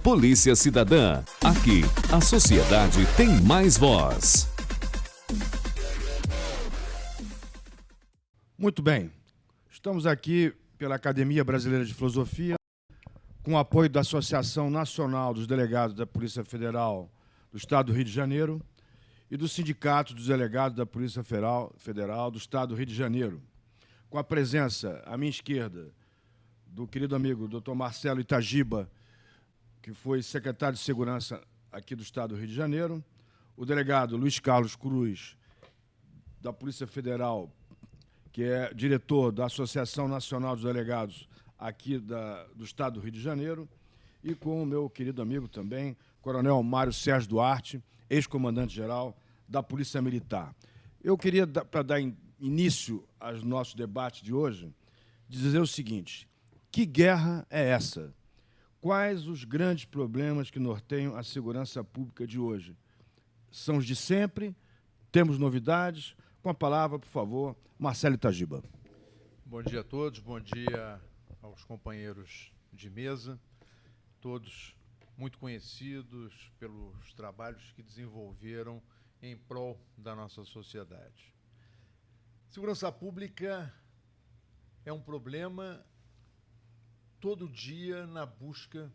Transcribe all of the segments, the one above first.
Polícia Cidadã. Aqui, a sociedade tem mais voz. Muito bem. Estamos aqui pela Academia Brasileira de Filosofia, com o apoio da Associação Nacional dos Delegados da Polícia Federal do Estado do Rio de Janeiro e do Sindicato dos Delegados da Polícia Federal do Estado do Rio de Janeiro, com a presença, à minha esquerda, do querido amigo Dr. Marcelo Itagiba, que foi secretário de Segurança aqui do Estado do Rio de Janeiro, o delegado Luiz Carlos Cruz, da Polícia Federal, que é diretor da Associação Nacional dos Delegados aqui do Estado do Rio de Janeiro, e com o meu querido amigo também, Coronel Mário Sérgio Duarte, ex-comandante-geral da Polícia Militar. Eu queria, para dar início ao nosso debate de hoje, dizer o seguinte: que guerra é essa? Quais os grandes problemas que norteiam a segurança pública de hoje? São os de sempre? Temos novidades? Com a palavra, por favor, Marcelo Itagiba. Bom dia a todos, bom dia aos companheiros de mesa, todos muito conhecidos pelos trabalhos que desenvolveram em prol da nossa sociedade. Segurança pública é um problema todo dia na busca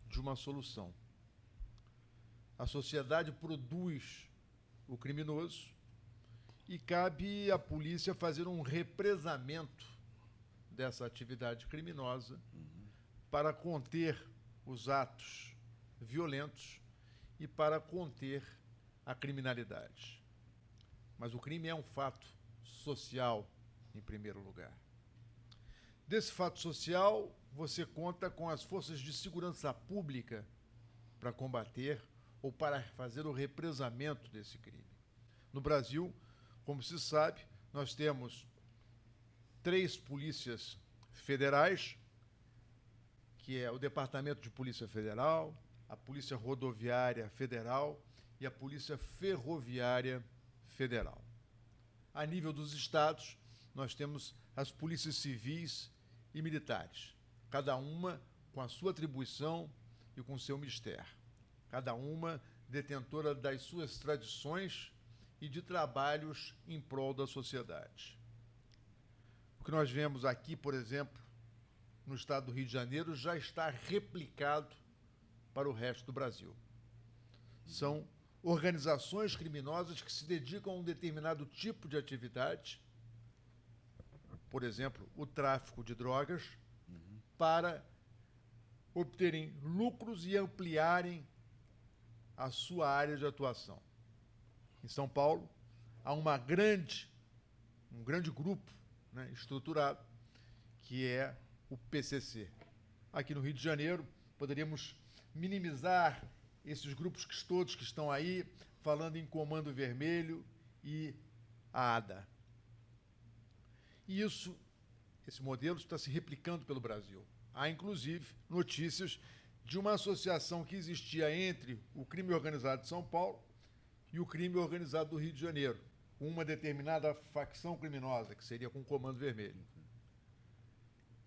de uma solução. A sociedade produz o criminoso e cabe à polícia fazer um represamento dessa atividade criminosa para conter os atos violentos e para conter a criminalidade. Mas o crime é um fato social, em primeiro lugar. Desse fato social, você conta com as forças de segurança pública para combater ou para fazer o represamento desse crime. No Brasil, como se sabe, nós temos 3 polícias federais, que é o Departamento de Polícia Federal, a Polícia Rodoviária Federal e a Polícia Ferroviária Federal. A nível dos estados, nós temos as polícias civis e militares, cada uma com a sua atribuição e com o seu mistério, cada uma detentora das suas tradições e de trabalhos em prol da sociedade. O que nós vemos aqui, por exemplo, no estado do Rio de Janeiro, já está replicado para o resto do Brasil. São organizações criminosas que se dedicam a um determinado tipo de atividade, por exemplo, o tráfico de drogas, para obterem lucros e ampliarem a sua área de atuação. Em São Paulo, há um grande grupo, né, estruturado, que é o PCC. Aqui no Rio de Janeiro, poderíamos minimizar esses grupos todos que estão aí, falando em Comando Vermelho e a ADA. E esse modelo está se replicando pelo Brasil. Há, inclusive, notícias de uma associação que existia entre o crime organizado de São Paulo e o crime organizado do Rio de Janeiro, com uma determinada facção criminosa, que seria com o Comando Vermelho.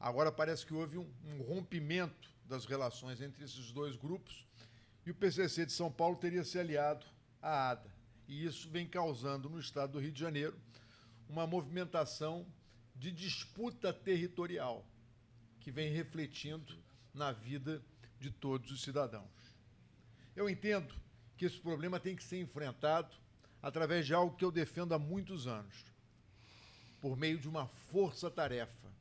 Agora parece que houve um rompimento das relações entre esses dois grupos e o PCC de São Paulo teria se aliado à ADA. E isso vem causando, no estado do Rio de Janeiro, uma movimentação de disputa territorial, que vem refletindo na vida de todos os cidadãos. Eu entendo que esse problema tem que ser enfrentado através de algo que eu defendo há muitos anos, por meio de uma força-tarefa,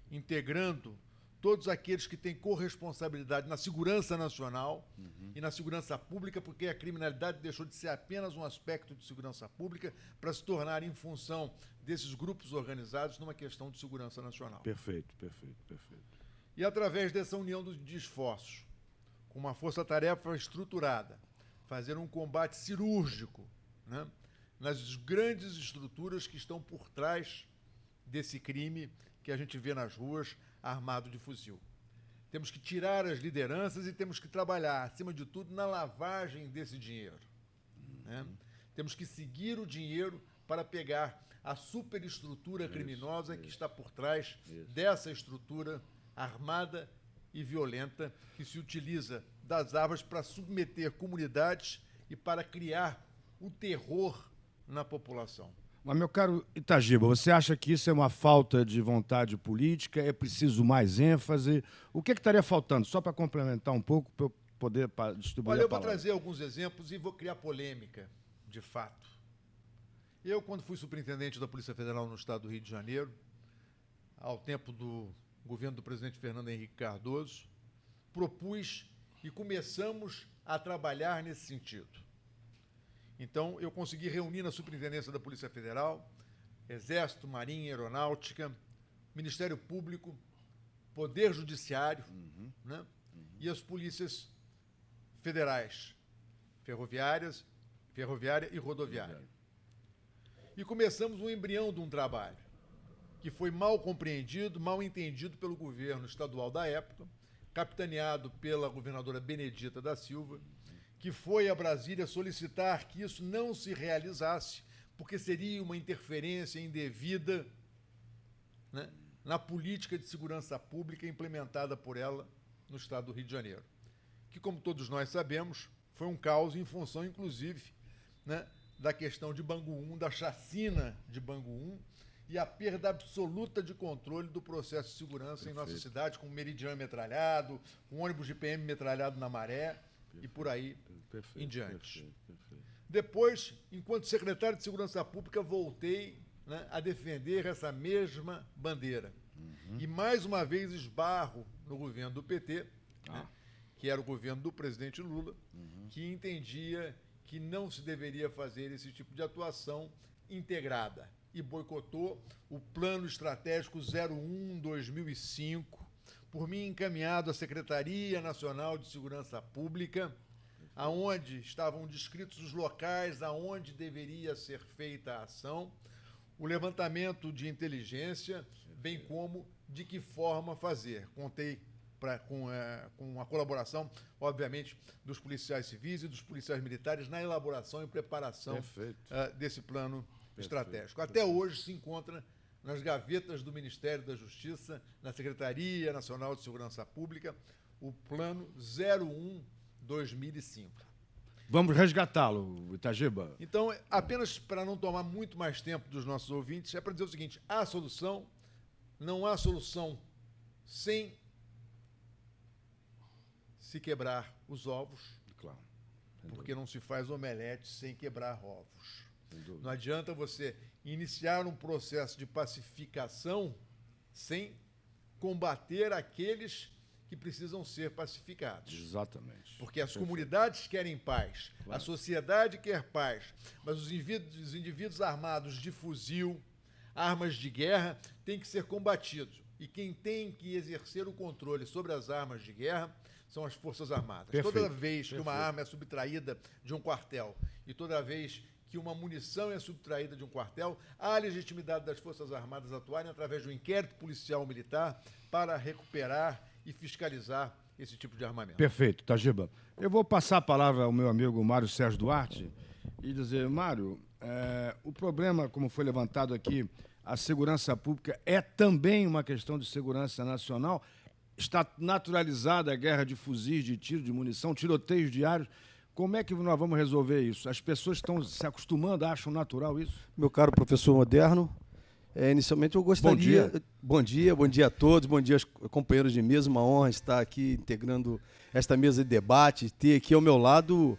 integrando todos aqueles que têm corresponsabilidade na segurança nacional e na segurança pública, porque a criminalidade deixou de ser apenas um aspecto de segurança pública para se tornar, em função desses grupos organizados, numa questão de segurança nacional. Perfeito. E através dessa união de esforços, com uma força-tarefa estruturada, fazer um combate cirúrgico, né, nas grandes estruturas que estão por trás desse crime que a gente vê nas ruas, armado de fuzil. Temos que tirar as lideranças e temos que trabalhar, acima de tudo, na lavagem desse dinheiro. Né? Temos que seguir o dinheiro para pegar a superestrutura criminosa que está por trás dessa estrutura armada e violenta que se utiliza das armas para submeter comunidades e para criar o terror na população. Mas, meu caro Itagiba, você acha que isso é uma falta de vontade política? É preciso mais ênfase? O que estaria faltando? Só para complementar um pouco, para eu poder distribuir Olha, a eu vou palavra. trazer alguns exemplos e vou criar polêmica, de fato. Eu, quando fui superintendente da Polícia Federal no estado do Rio de Janeiro, ao tempo do governo do presidente Fernando Henrique Cardoso, propus e começamos a trabalhar nesse sentido. Então, eu consegui reunir na Superintendência da Polícia Federal, Exército, Marinha, Aeronáutica, Ministério Público, Poder Judiciário, né? E as polícias federais, ferroviária e rodoviária. E começamos um embrião de um trabalho que foi mal compreendido, mal entendido pelo governo estadual da época, capitaneado pela governadora Benedita da Silva, que foi a Brasília solicitar que isso não se realizasse, porque seria uma interferência indevida, né, na política de segurança pública implementada por ela no estado do Rio de Janeiro. Que, como todos nós sabemos, foi um caos em função, inclusive, né, da questão de Bangu 1, da chacina de Bangu 1, e a perda absoluta de controle do processo de segurança em nossa cidade, com meridiano metralhado, com ônibus de PM metralhado na Maré, e por aí em diante. Depois, enquanto secretário de Segurança Pública, voltei, né, a defender essa mesma bandeira. E, mais uma vez, esbarro no governo do PT, né, que era o governo do presidente Lula, que entendia que não se deveria fazer esse tipo de atuação integrada e boicotou o Plano Estratégico 01-2005, por mim encaminhado à Secretaria Nacional de Segurança Pública, aonde estavam descritos os locais aonde deveria ser feita a ação, o levantamento de inteligência, bem como de que forma fazer. Contei com a colaboração, obviamente, dos policiais civis e dos policiais militares na elaboração e preparação desse plano estratégico. Até hoje se encontra nas gavetas do Ministério da Justiça, na Secretaria Nacional de Segurança Pública, o Plano 01-2005. Vamos resgatá-lo, Itagiba. Então, apenas para não tomar muito mais tempo dos nossos ouvintes, é para dizer o seguinte: há solução, não há solução sem se quebrar os ovos, Claro. porque não se faz omelete sem quebrar ovos. Não adianta você iniciar um processo de pacificação sem combater aqueles que precisam ser pacificados. Exatamente. Porque as comunidades querem paz, a sociedade quer paz, mas os indivíduos armados de fuzil, armas de guerra, têm que ser combatidos. E quem tem que exercer o controle sobre as armas de guerra são as Forças Armadas. Toda vez que uma arma é subtraída de um quartel e toda vez que uma munição é subtraída de um quartel, há a legitimidade das Forças Armadas atuarem através de um inquérito policial militar para recuperar e fiscalizar esse tipo de armamento. Perfeito, Itagiba. Eu vou passar a palavra ao meu amigo Mário Sérgio Duarte e dizer, Mário, o problema, como foi levantado aqui, a segurança pública é também uma questão de segurança nacional. Está naturalizada a guerra de fuzis, de tiro, de munição, tiroteios diários. Como é que nós vamos resolver isso? As pessoas estão se acostumando, acham natural isso? Meu caro professor Moderno, inicialmente eu gostaria... Bom dia a todos, bom dia aos companheiros de mesa, uma honra estar aqui integrando esta mesa de debate, ter aqui ao meu lado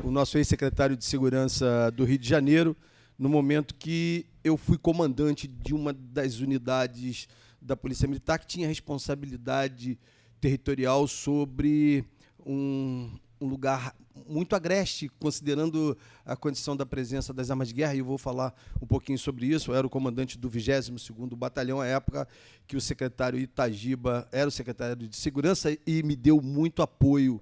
o nosso ex-secretário de Segurança do Rio de Janeiro, no momento que eu fui comandante de uma das unidades da Polícia Militar que tinha responsabilidade territorial sobre um lugar muito agreste, considerando a condição da presença das armas de guerra, e eu vou falar um pouquinho sobre isso. Eu era o comandante do 22º Batalhão, à época que o secretário Itagiba era o secretário de Segurança e me deu muito apoio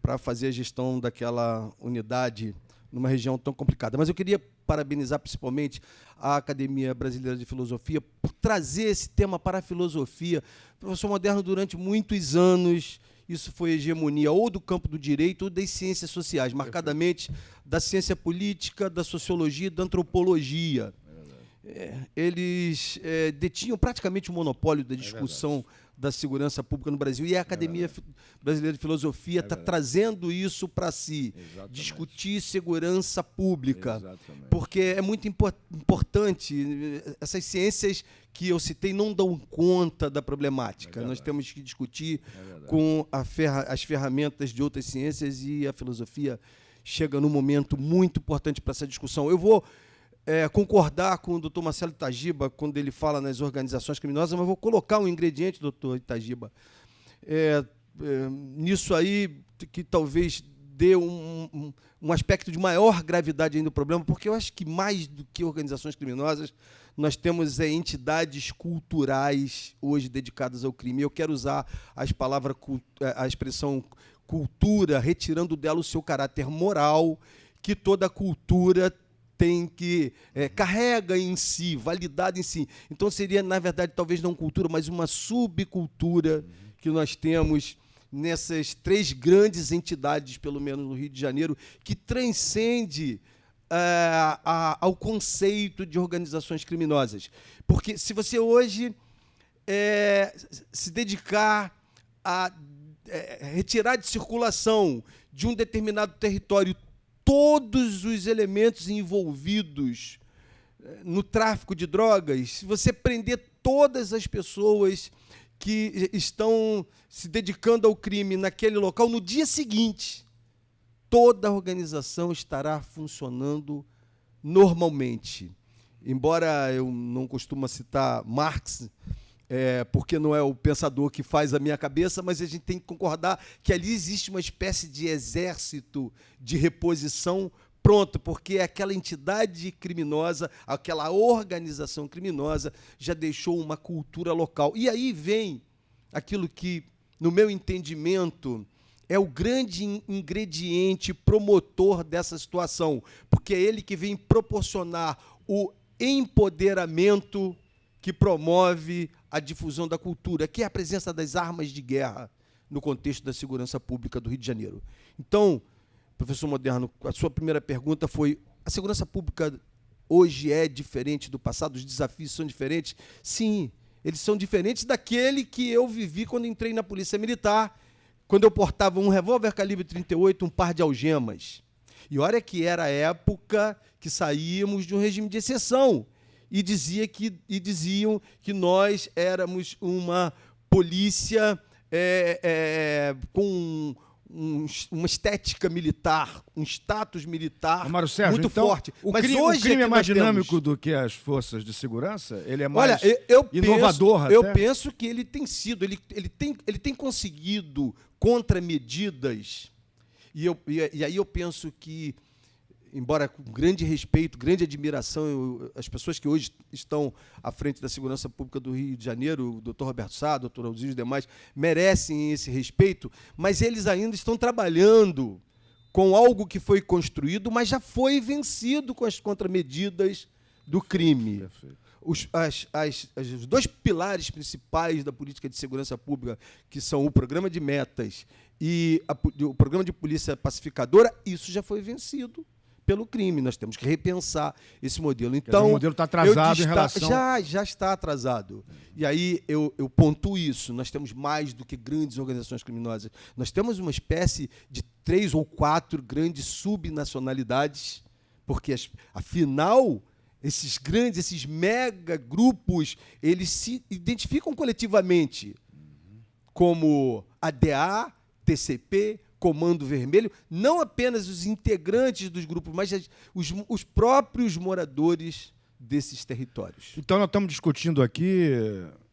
para fazer a gestão daquela unidade numa região tão complicada. Mas eu queria parabenizar principalmente a Academia Brasileira de Filosofia por trazer esse tema para a filosofia. Professor Moderno, durante muitos anos, isso foi hegemonia ou do campo do direito ou das ciências sociais, marcadamente da ciência política, da sociologia e da antropologia. Eles detinham praticamente o monopólio da discussão da segurança pública no Brasil. E a Academia Brasileira de Filosofia está trazendo isso para si. Exatamente. Discutir segurança pública. Exatamente. Porque é muito importante. Essas ciências que eu citei não dão conta da problemática. Nós temos que discutir com as ferramentas de outras ciências, e a filosofia chega num momento muito importante para essa discussão. Eu vou concordar com o doutor Marcelo Itagiba quando ele fala nas organizações criminosas, mas vou colocar um ingrediente, doutor Itagiba, nisso aí, que talvez dê um aspecto de maior gravidade ainda do problema, porque eu acho que mais do que organizações criminosas, nós temos entidades culturais hoje dedicadas ao crime. Eu quero usar a expressão cultura, retirando dela o seu caráter moral, que toda cultura tem que carrega em si, validada em si. Então seria, na verdade, talvez não cultura, mas uma subcultura que nós temos nessas 3 grandes entidades, pelo menos no Rio de Janeiro, que transcende ao conceito de organizações criminosas. Porque se você hoje se dedicar a retirar de circulação de um determinado território todos os elementos envolvidos no tráfico de drogas, se você prender todas as pessoas que estão se dedicando ao crime naquele local, no dia seguinte, toda a organização estará funcionando normalmente. Embora eu não costume citar Marx, porque não é o pensador que faz a minha cabeça, mas a gente tem que concordar que ali existe uma espécie de exército de reposição pronto, porque aquela entidade criminosa, aquela organização criminosa já deixou uma cultura local. E aí vem aquilo que, no meu entendimento, é o grande ingrediente promotor dessa situação, porque é ele que vem proporcionar o empoderamento que promove a difusão da cultura, que é a presença das armas de guerra no contexto da segurança pública do Rio de Janeiro. Então, professor Moderno, a sua primeira pergunta foi: a segurança pública hoje é diferente do passado? Os desafios são diferentes? Sim, eles são diferentes daquele que eu vivi quando entrei na Polícia Militar, quando eu portava um revólver calibre 38, um par de algemas. E olha que era a época que saímos de um regime de exceção, e diziam que nós éramos uma polícia com uma estética militar, um status militar Sérgio, muito então, forte. Mas hoje o crime é mais dinâmico do que as forças de segurança? Ele é mais inovador? Eu penso que ele tem sido, ele tem conseguido contramedidas, e aí eu penso que, embora com grande respeito, grande admiração, as pessoas que hoje estão à frente da segurança pública do Rio de Janeiro, o doutor Roberto Sá, o doutor Alzir e os demais, merecem esse respeito, mas eles ainda estão trabalhando com algo que foi construído, mas já foi vencido com as contramedidas do crime. Os 2 pilares principais da política de segurança pública, que são o programa de metas e o programa de polícia pacificadora, isso já foi vencido pelo crime. Nós temos que repensar esse modelo. Então, o modelo está atrasado em relação... Já está atrasado. E aí eu pontuo isso. Nós temos mais do que grandes organizações criminosas. Nós temos uma espécie de 3 ou 4 grandes subnacionalidades, porque, afinal, esses mega grupos, eles se identificam coletivamente como ADA, TCP, Comando Vermelho, não apenas os integrantes dos grupos, mas os próprios moradores desses territórios. Então, nós estamos discutindo aqui,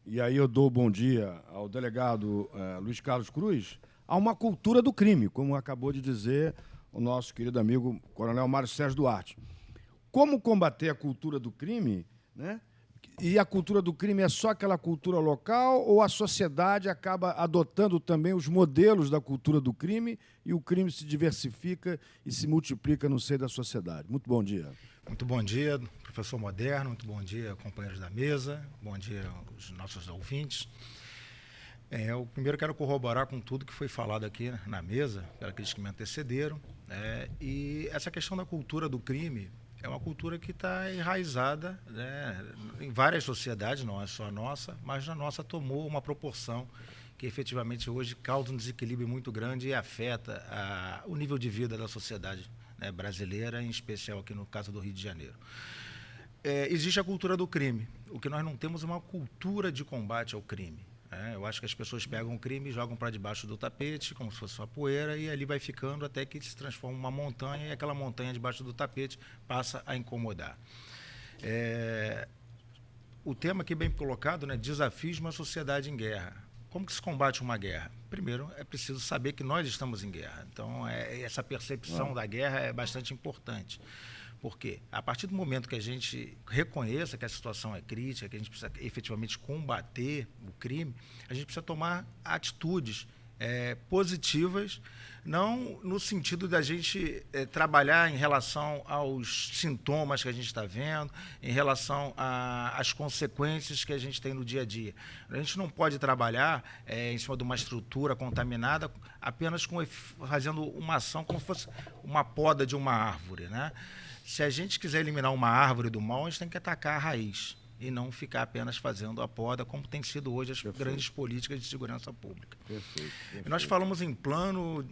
e aí eu dou bom dia ao delegado Luiz Carlos Cruz, há uma cultura do crime, como acabou de dizer o nosso querido amigo Coronel Mário Sérgio Duarte. Como combater a cultura do crime, né? E a cultura do crime é só aquela cultura local, ou a sociedade acaba adotando também os modelos da cultura do crime e o crime se diversifica e se multiplica no seio da sociedade? Muito bom dia. Muito bom dia, professor Moderno, muito bom dia, companheiros da mesa, bom dia aos nossos ouvintes. Eu primeiro quero corroborar com tudo que foi falado aqui na mesa, pelos que me antecederam, e essa questão da cultura do crime, é uma cultura que está enraizada, né, em várias sociedades, não é só a nossa, mas a nossa tomou uma proporção que efetivamente hoje causa um desequilíbrio muito grande e afeta o nível de vida da sociedade, né, brasileira, em especial aqui no caso do Rio de Janeiro. Existe a cultura do crime. O que nós não temos é uma cultura de combate ao crime. Eu acho que as pessoas pegam o crime e jogam para debaixo do tapete, como se fosse uma poeira, e ali vai ficando até que se transforma em uma montanha, e aquela montanha debaixo do tapete passa a incomodar. O tema aqui bem colocado, né, desafios de uma sociedade em guerra. Como que se combate uma guerra? Primeiro, é preciso saber que nós estamos em guerra. Então, essa percepção da guerra é bastante importante. Porque a partir do momento que a gente reconheça que a situação é crítica, que a gente precisa efetivamente combater o crime, a gente precisa tomar atitudes positivas, não no sentido da gente trabalhar em relação aos sintomas que a gente está vendo, em relação às consequências que a gente tem no dia a dia. A gente não pode trabalhar em cima de uma estrutura contaminada apenas fazendo uma ação como se fosse uma poda de uma árvore, né? Se a gente quiser eliminar uma árvore do mal, a gente tem que atacar a raiz e não ficar apenas fazendo a poda, como tem sido hoje as grandes políticas de segurança pública. Perfeito. E nós falamos em plano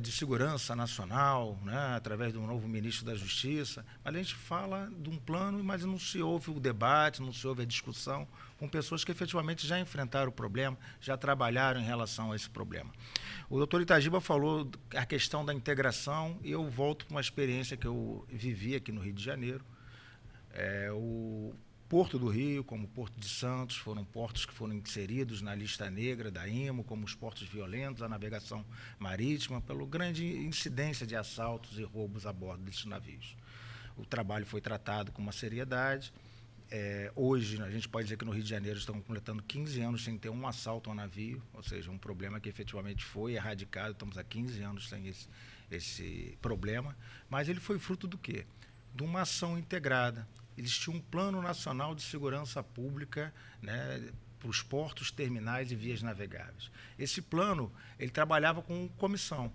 de segurança nacional, né, através do novo ministro da Justiça, mas a gente fala de um plano, mas não se ouve o debate, não se ouve a discussão com pessoas que efetivamente já enfrentaram o problema, já trabalharam em relação a esse problema. O doutor Itagiba falou a questão da integração, e eu volto para uma experiência que eu vivi aqui no Rio de Janeiro. O Porto do Rio, como o Porto de Santos, foram portos que foram inseridos na lista negra da IMO, como os portos violentos, a navegação marítima, pela grande incidência de assaltos e roubos a bordo desses navios. O trabalho foi tratado com uma seriedade. Hoje, a gente pode dizer que no Rio de Janeiro estamos completando 15 anos sem ter um assalto a navio, ou seja, um problema que efetivamente foi erradicado, estamos há 15 anos sem esse problema, mas ele foi fruto do quê? De uma ação integrada. Existia um plano nacional de segurança pública, né, para os portos, terminais e vias navegáveis. Esse plano ele trabalhava com Comissão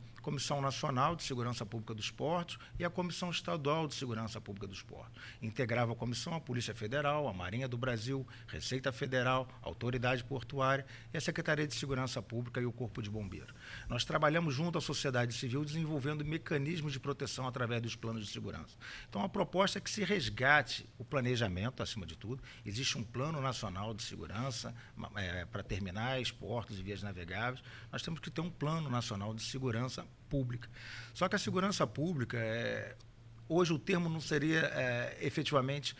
Nacional de Segurança Pública dos Portos e a Comissão Estadual de Segurança Pública dos Portos. Integrava a comissão a Polícia Federal, a Marinha do Brasil, Receita Federal, a Autoridade Portuária e a Secretaria de Segurança Pública e o Corpo de Bombeiros. Nós trabalhamos junto à sociedade civil desenvolvendo mecanismos de proteção através dos planos de segurança. Então, a proposta é que se resgate o planejamento, acima de tudo. Existe um Plano Nacional de Segurança para terminais, portos e vias navegáveis. Nós temos que ter um Plano Nacional de Segurança Pública. Só que a segurança pública, hoje o termo não seria efetivamente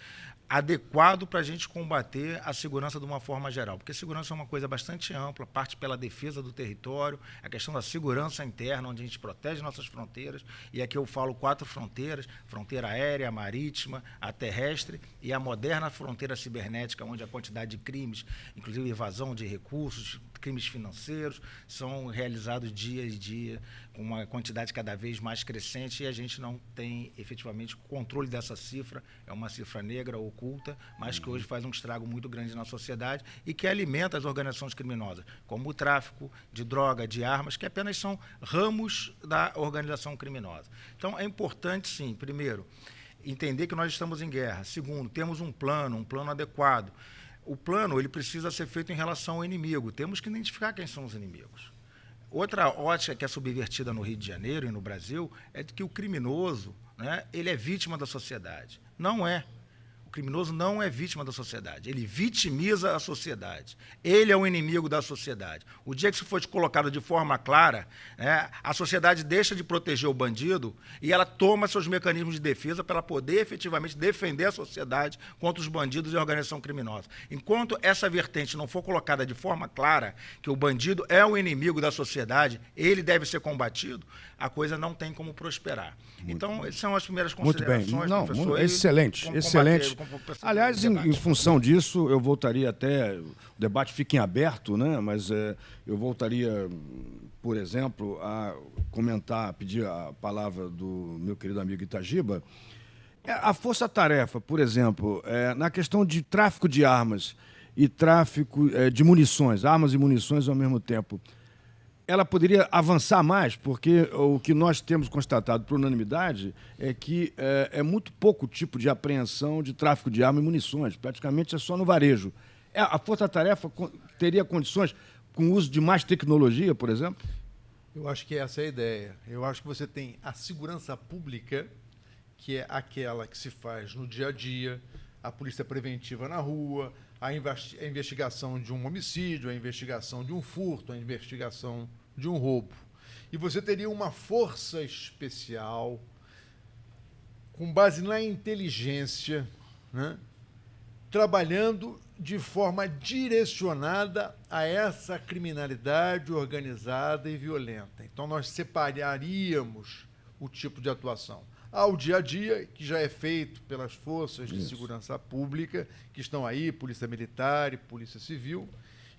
adequado para a gente combater a segurança de uma forma geral, porque a segurança é uma coisa bastante ampla, parte pela defesa do território, a questão da segurança interna, onde a gente protege nossas fronteiras, e aqui eu falo 4 fronteiras, fronteira aérea, a marítima, a terrestre e a moderna fronteira cibernética, onde a quantidade de crimes, inclusive evasão de recursos, crimes financeiros, são realizados dia a dia, com uma quantidade cada vez mais crescente, e a gente não tem efetivamente controle dessa cifra, é uma cifra negra, oculta, mas que hoje faz um estrago muito grande na sociedade e que alimenta as organizações criminosas, como o tráfico de droga, de armas, que apenas são ramos da organização criminosa. Então, é importante, sim, primeiro, entender que nós estamos em guerra. Segundo, temos um plano adequado. O plano ele precisa ser feito em relação ao inimigo. Temos que identificar quem são os inimigos. Outra ótica que é subvertida no Rio de Janeiro e no Brasil é de que o criminoso, né, ele é vítima da sociedade. Não é. O criminoso não é vítima da sociedade, ele vitimiza a sociedade. Ele é o inimigo da sociedade. O dia que isso for colocado de forma clara, né, a sociedade deixa de proteger o bandido e ela toma seus mecanismos de defesa para poder efetivamente defender a sociedade contra os bandidos e a organização criminosa. Enquanto essa vertente não for colocada de forma clara, que o bandido é o inimigo da sociedade, ele deve ser combatido, a coisa não tem como prosperar. Então, essas são as primeiras considerações, muito bem. Não, professor. Excelente, excelente. Aliás, em função disso, eu voltaria até... O debate fica em aberto, né? Mas eu voltaria, por exemplo, a comentar, pedir a palavra do meu querido amigo Itagiba. A força-tarefa, por exemplo, na questão de tráfico de armas e tráfico de munições, armas e munições ao mesmo tempo, ela poderia avançar mais, porque o que nós temos constatado por unanimidade é que é muito pouco tipo de apreensão de tráfico de armas e munições, praticamente é só no varejo. A Força-Tarefa teria condições, com o uso de mais tecnologia, por exemplo? Eu acho que essa é a ideia. Eu acho que você tem a segurança pública, que é aquela que se faz no dia a dia, a polícia preventiva na rua, a investigação de um homicídio, a investigação de um furto, a investigação de um roubo. E você teria uma força especial, com base na inteligência, né, trabalhando de forma direcionada a essa criminalidade organizada e violenta. Então, nós separaríamos o tipo de atuação. Há o dia a dia, que já é feito pelas forças de segurança pública, que estão aí, Polícia Militar e Polícia Civil,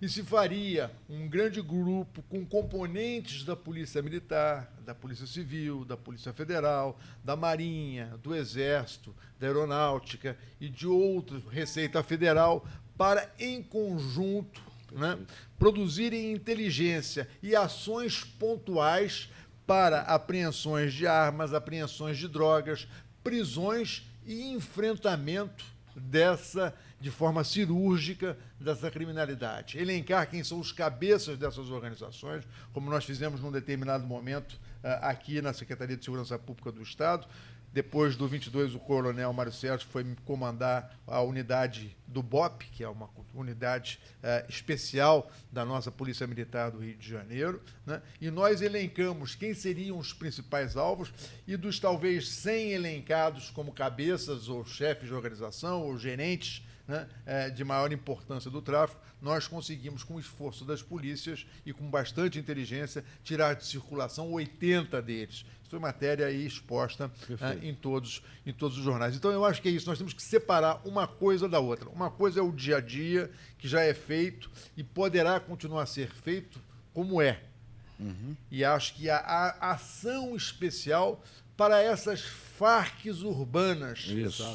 e se faria um grande grupo com componentes da Polícia Militar, da Polícia Civil, da Polícia Federal, da Marinha, do Exército, da Aeronáutica e de outros, Receita Federal, para, em conjunto, né, produzirem inteligência e ações pontuais para apreensões de armas, apreensões de drogas, prisões e enfrentamento de forma cirúrgica, dessa criminalidade. Elencar quem são os cabeças dessas organizações, como nós fizemos num determinado momento aqui na Secretaria de Segurança Pública do Estado. Depois do 22, o coronel Mário Sérgio foi comandar a unidade do BOP, que é uma unidade especial da nossa Polícia Militar do Rio de Janeiro, né? E nós elencamos quem seriam os principais alvos e dos talvez 100 elencados como cabeças ou chefes de organização ou gerentes, né, de maior importância do tráfico, nós conseguimos, com o esforço das polícias e com bastante inteligência, tirar de circulação 80 deles. Isso foi matéria aí exposta em todos os jornais. Então, eu acho que é isso. Nós temos que separar uma coisa da outra. Uma coisa é o dia a dia, que já é feito e poderá continuar a ser feito como é. E acho que a ação especial para essas Farcs urbanas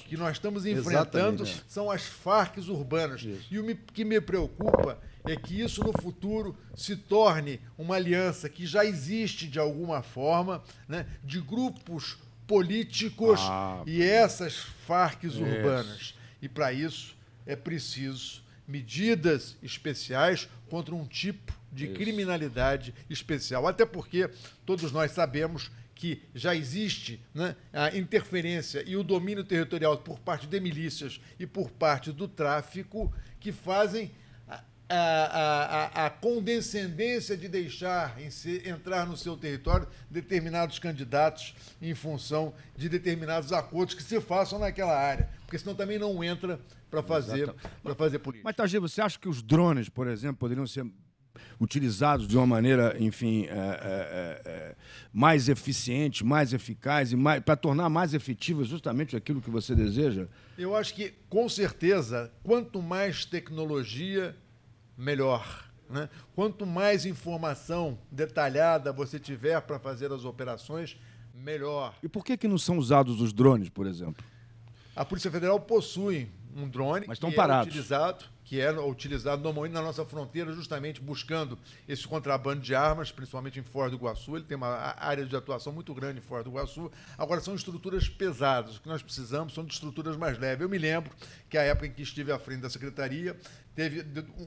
que nós estamos enfrentando são as Farcs urbanas. E o que me preocupa é que isso no futuro se torne uma aliança que já existe de alguma forma, né, de grupos políticos e essas Farcs urbanas. E para isso é preciso medidas especiais contra um tipo de criminalidade especial. Até porque todos nós sabemos que já existe, né, a interferência e o domínio territorial por parte de milícias e por parte do tráfico, que fazem a condescendência de deixar entrar no seu território determinados candidatos em função de determinados acordos que se façam naquela área, porque senão também não entra para fazer política. Mas, Tagi, você acha que os drones, por exemplo, poderiam ser utilizados de uma maneira, enfim, mais eficiente, mais eficaz, e para tornar mais efetivo justamente aquilo que você deseja? Eu acho que, com certeza, quanto mais tecnologia, melhor, né? Quanto mais informação detalhada você tiver para fazer as operações, melhor. E por que não são usados os drones, por exemplo? A Polícia Federal possui um drone mas estão parados. Que é utilizado normalmente na nossa fronteira, justamente buscando esse contrabando de armas, principalmente em Foz do Iguaçu. Ele tem uma área de atuação muito grande em Foz do Iguaçu. Agora, são estruturas pesadas. O que nós precisamos são de estruturas mais leves. Eu me lembro que, a época em que estive à frente da Secretaria, teve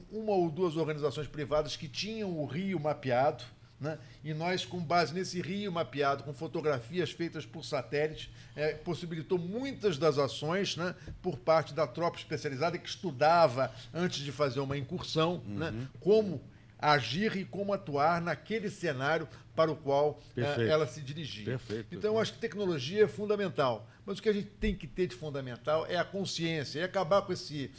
uma ou duas organizações privadas que tinham o rio mapeado, né? E nós, com base nesse rio mapeado, com fotografias feitas por satélite, possibilitou muitas das ações, né, por parte da tropa especializada que estudava, antes de fazer uma incursão, né, como agir e como atuar naquele cenário para o qual ela se dirigia. Então, eu acho que tecnologia é fundamental, mas o que a gente tem que ter de fundamental é a consciência, e acabar com esse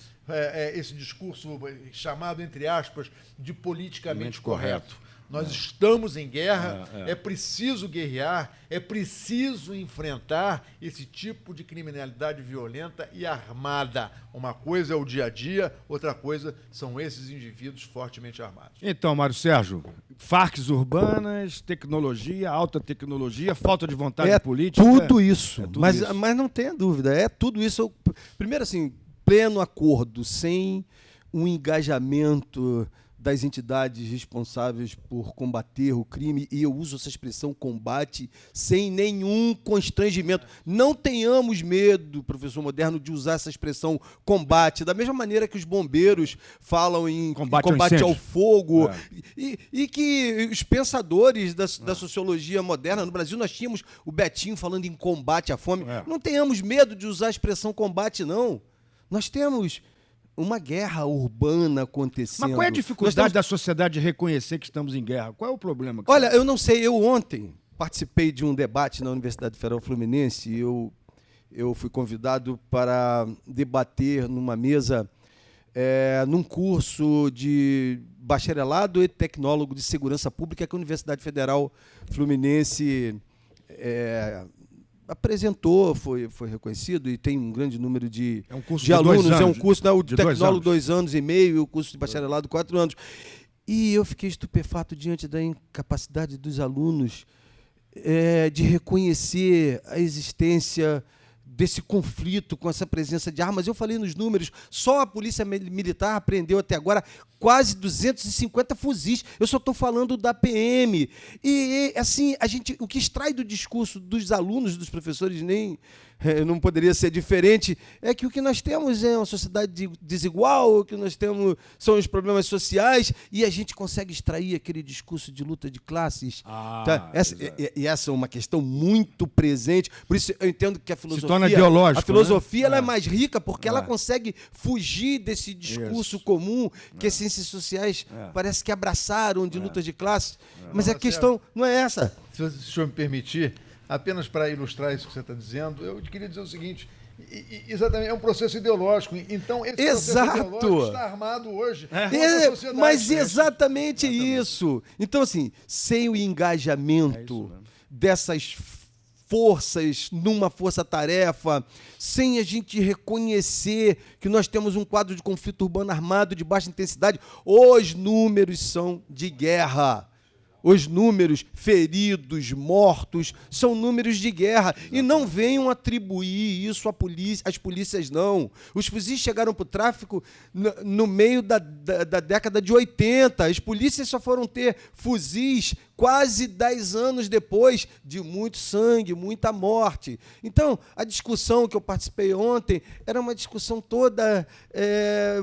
discurso chamado, entre aspas, de politicamente correto. Nós estamos em guerra, é preciso guerrear, é preciso enfrentar esse tipo de criminalidade violenta e armada. Uma coisa é o dia a dia, outra coisa são esses indivíduos fortemente armados. Então, Mário Sérgio, Farcs urbanas, tecnologia, alta tecnologia, falta de vontade política. Tudo isso. Tudo isso. Mas não tenha dúvida, é tudo isso. Primeiro, assim, pleno acordo, sem um engajamento das entidades responsáveis por combater o crime, e eu uso essa expressão combate sem nenhum constrangimento. Não tenhamos medo, professor Moderno, de usar essa expressão combate, da mesma maneira que os bombeiros falam em combate ao fogo, e que os pensadores da sociologia moderna, no Brasil nós tínhamos o Betinho falando em combate à fome. Não tenhamos medo de usar a expressão combate, não. Nós temos uma guerra urbana acontecendo. Mas qual é a dificuldade da sociedade de reconhecer que estamos em guerra? Qual é o problema? Olha, eu não sei. Eu ontem participei de um debate na Universidade Federal Fluminense e eu fui convidado para debater numa mesa, num curso de bacharelado e tecnólogo de segurança pública que a Universidade Federal Fluminense apresentou, foi reconhecido, e tem um grande número de alunos. É um curso, o de tecnólogo 2 anos e meio, e o curso de bacharelado 4 anos. E eu fiquei estupefato diante da incapacidade dos alunos de reconhecer a existência desse conflito com essa presença de armas. Eu falei nos números, só a Polícia Militar apreendeu até agora quase 250 fuzis. Eu só estou falando da PM. E assim, o que extrai do discurso dos alunos, dos professores, não poderia ser diferente, é que o que nós temos é uma sociedade desigual, o que nós temos são os problemas sociais, e a gente consegue extrair aquele discurso de luta de classes. Essa é uma questão muito presente. Por isso eu entendo que a filosofia, se torna ideológico, a filosofia ela é mais rica, porque ela consegue fugir desse discurso comum que as ciências sociais parece que abraçaram de lutas de classes. Mas a questão não é essa. Se o senhor me permitir, apenas para ilustrar isso que você está dizendo, eu queria dizer o seguinte: exatamente, é um processo ideológico. Então, esse processo ideológico está armado hoje contra a sociedade. Mas exatamente isso. Então, assim, sem o engajamento dessas forças numa força-tarefa, sem a gente reconhecer que nós temos um quadro de conflito urbano armado de baixa intensidade, os números são de guerra. Os números feridos, mortos, são números de guerra. Exatamente. E não venham atribuir isso às polícias, não. Os fuzis chegaram para o tráfico no meio da década de 80. As polícias só foram ter fuzis quase 10 anos depois de muito sangue, muita morte. Então, a discussão que eu participei ontem era uma discussão toda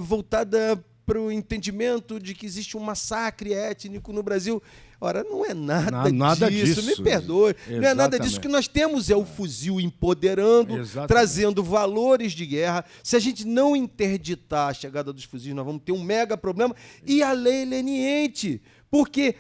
voltada para o entendimento de que existe um massacre étnico no Brasil. Ora, não é nada disso. Me perdoe. Exatamente. Não é nada disso. O que nós temos é o fuzil empoderando, trazendo valores de guerra. Se a gente não interditar a chegada dos fuzis, nós vamos ter um mega problema. E a lei leniente, porque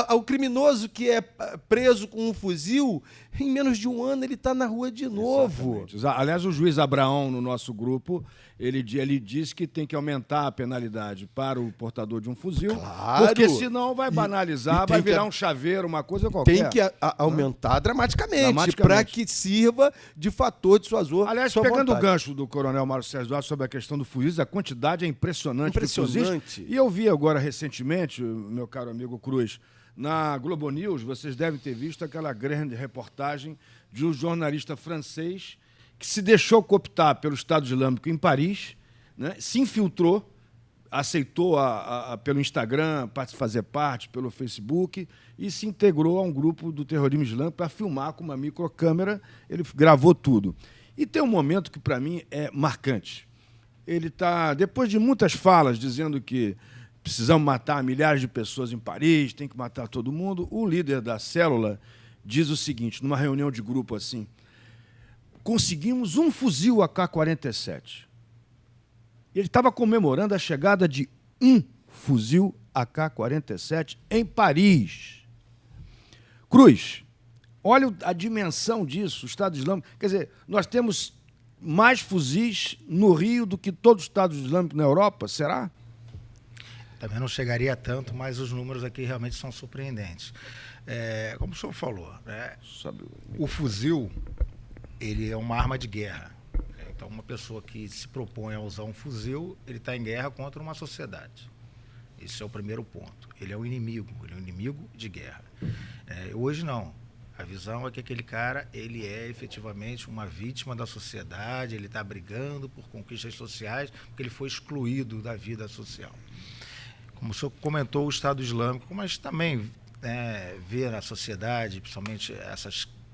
o criminoso que é preso com um fuzil, em menos de um ano ele está na rua de novo. Exatamente. Aliás, o juiz Abraão, no nosso grupo, ele disse que tem que aumentar a penalidade para o portador de um fuzil, porque senão vai banalizar, vai virar um chaveiro, uma coisa qualquer. Tem que aumentar dramaticamente para que sirva de fator dissuasor. Aliás, pegando o gancho do coronel Mário Sérgio Duarte sobre a questão do fuzis, a quantidade é impressionante. De fuzis. E eu vi agora recentemente, meu caro amigo Cruz, na Globo News, vocês devem ter visto aquela grande reportagem de um jornalista francês que se deixou cooptar pelo Estado Islâmico em Paris, né, se infiltrou, aceitou pelo Instagram fazer parte, pelo Facebook, e se integrou a um grupo do terrorismo islâmico para filmar com uma microcâmera. Ele gravou tudo. E tem um momento que, para mim, é marcante. Ele está, depois de muitas falas dizendo que precisamos matar milhares de pessoas em Paris, tem que matar todo mundo, o líder da célula diz o seguinte, numa reunião de grupo assim: conseguimos um fuzil AK-47. Ele estava comemorando a chegada de um fuzil AK-47 em Paris. Cruz, olha a dimensão disso, o Estado Islâmico. Quer dizer, nós temos mais fuzis no Rio do que todo o Estado Islâmico na Europa, será? Também não chegaria a tanto, mas os números aqui realmente são surpreendentes. Como o senhor falou, o fuzil ele é uma arma de guerra. Então, uma pessoa que se propõe a usar um fuzil, ele está em guerra contra uma sociedade. Esse é o primeiro ponto. Ele é um inimigo de guerra. Hoje, não. A visão é que aquele cara ele é efetivamente uma vítima da sociedade, ele está brigando por conquistas sociais, porque ele foi excluído da vida social. como o senhor comentou, o Estado Islâmico, mas também ver a sociedade, principalmente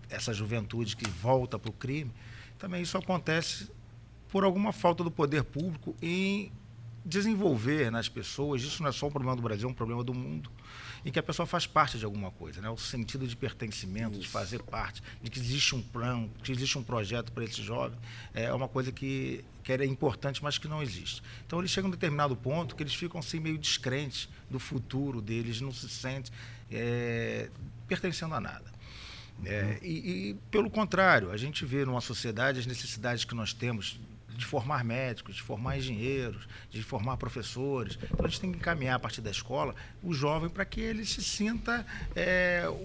essa juventude que volta para o crime, também isso acontece por alguma falta do poder público em desenvolver nas pessoas, isso não é só um problema do Brasil, é um problema do mundo, em que a pessoa faz parte de alguma coisa, né? O sentido de pertencimento, de fazer parte, de que existe um plano, que existe um projeto para esse jovem, é uma coisa que é importante, mas que não existe. Então, eles chegam a um determinado ponto que eles ficam assim meio descrentes do futuro deles, não se sentem pertencendo a nada. E, pelo contrário, a gente vê numa sociedade as necessidades que nós temos de formar médicos, de formar engenheiros, de formar professores. Então, a gente tem que encaminhar, a partir da escola, o jovem para que ele se sinta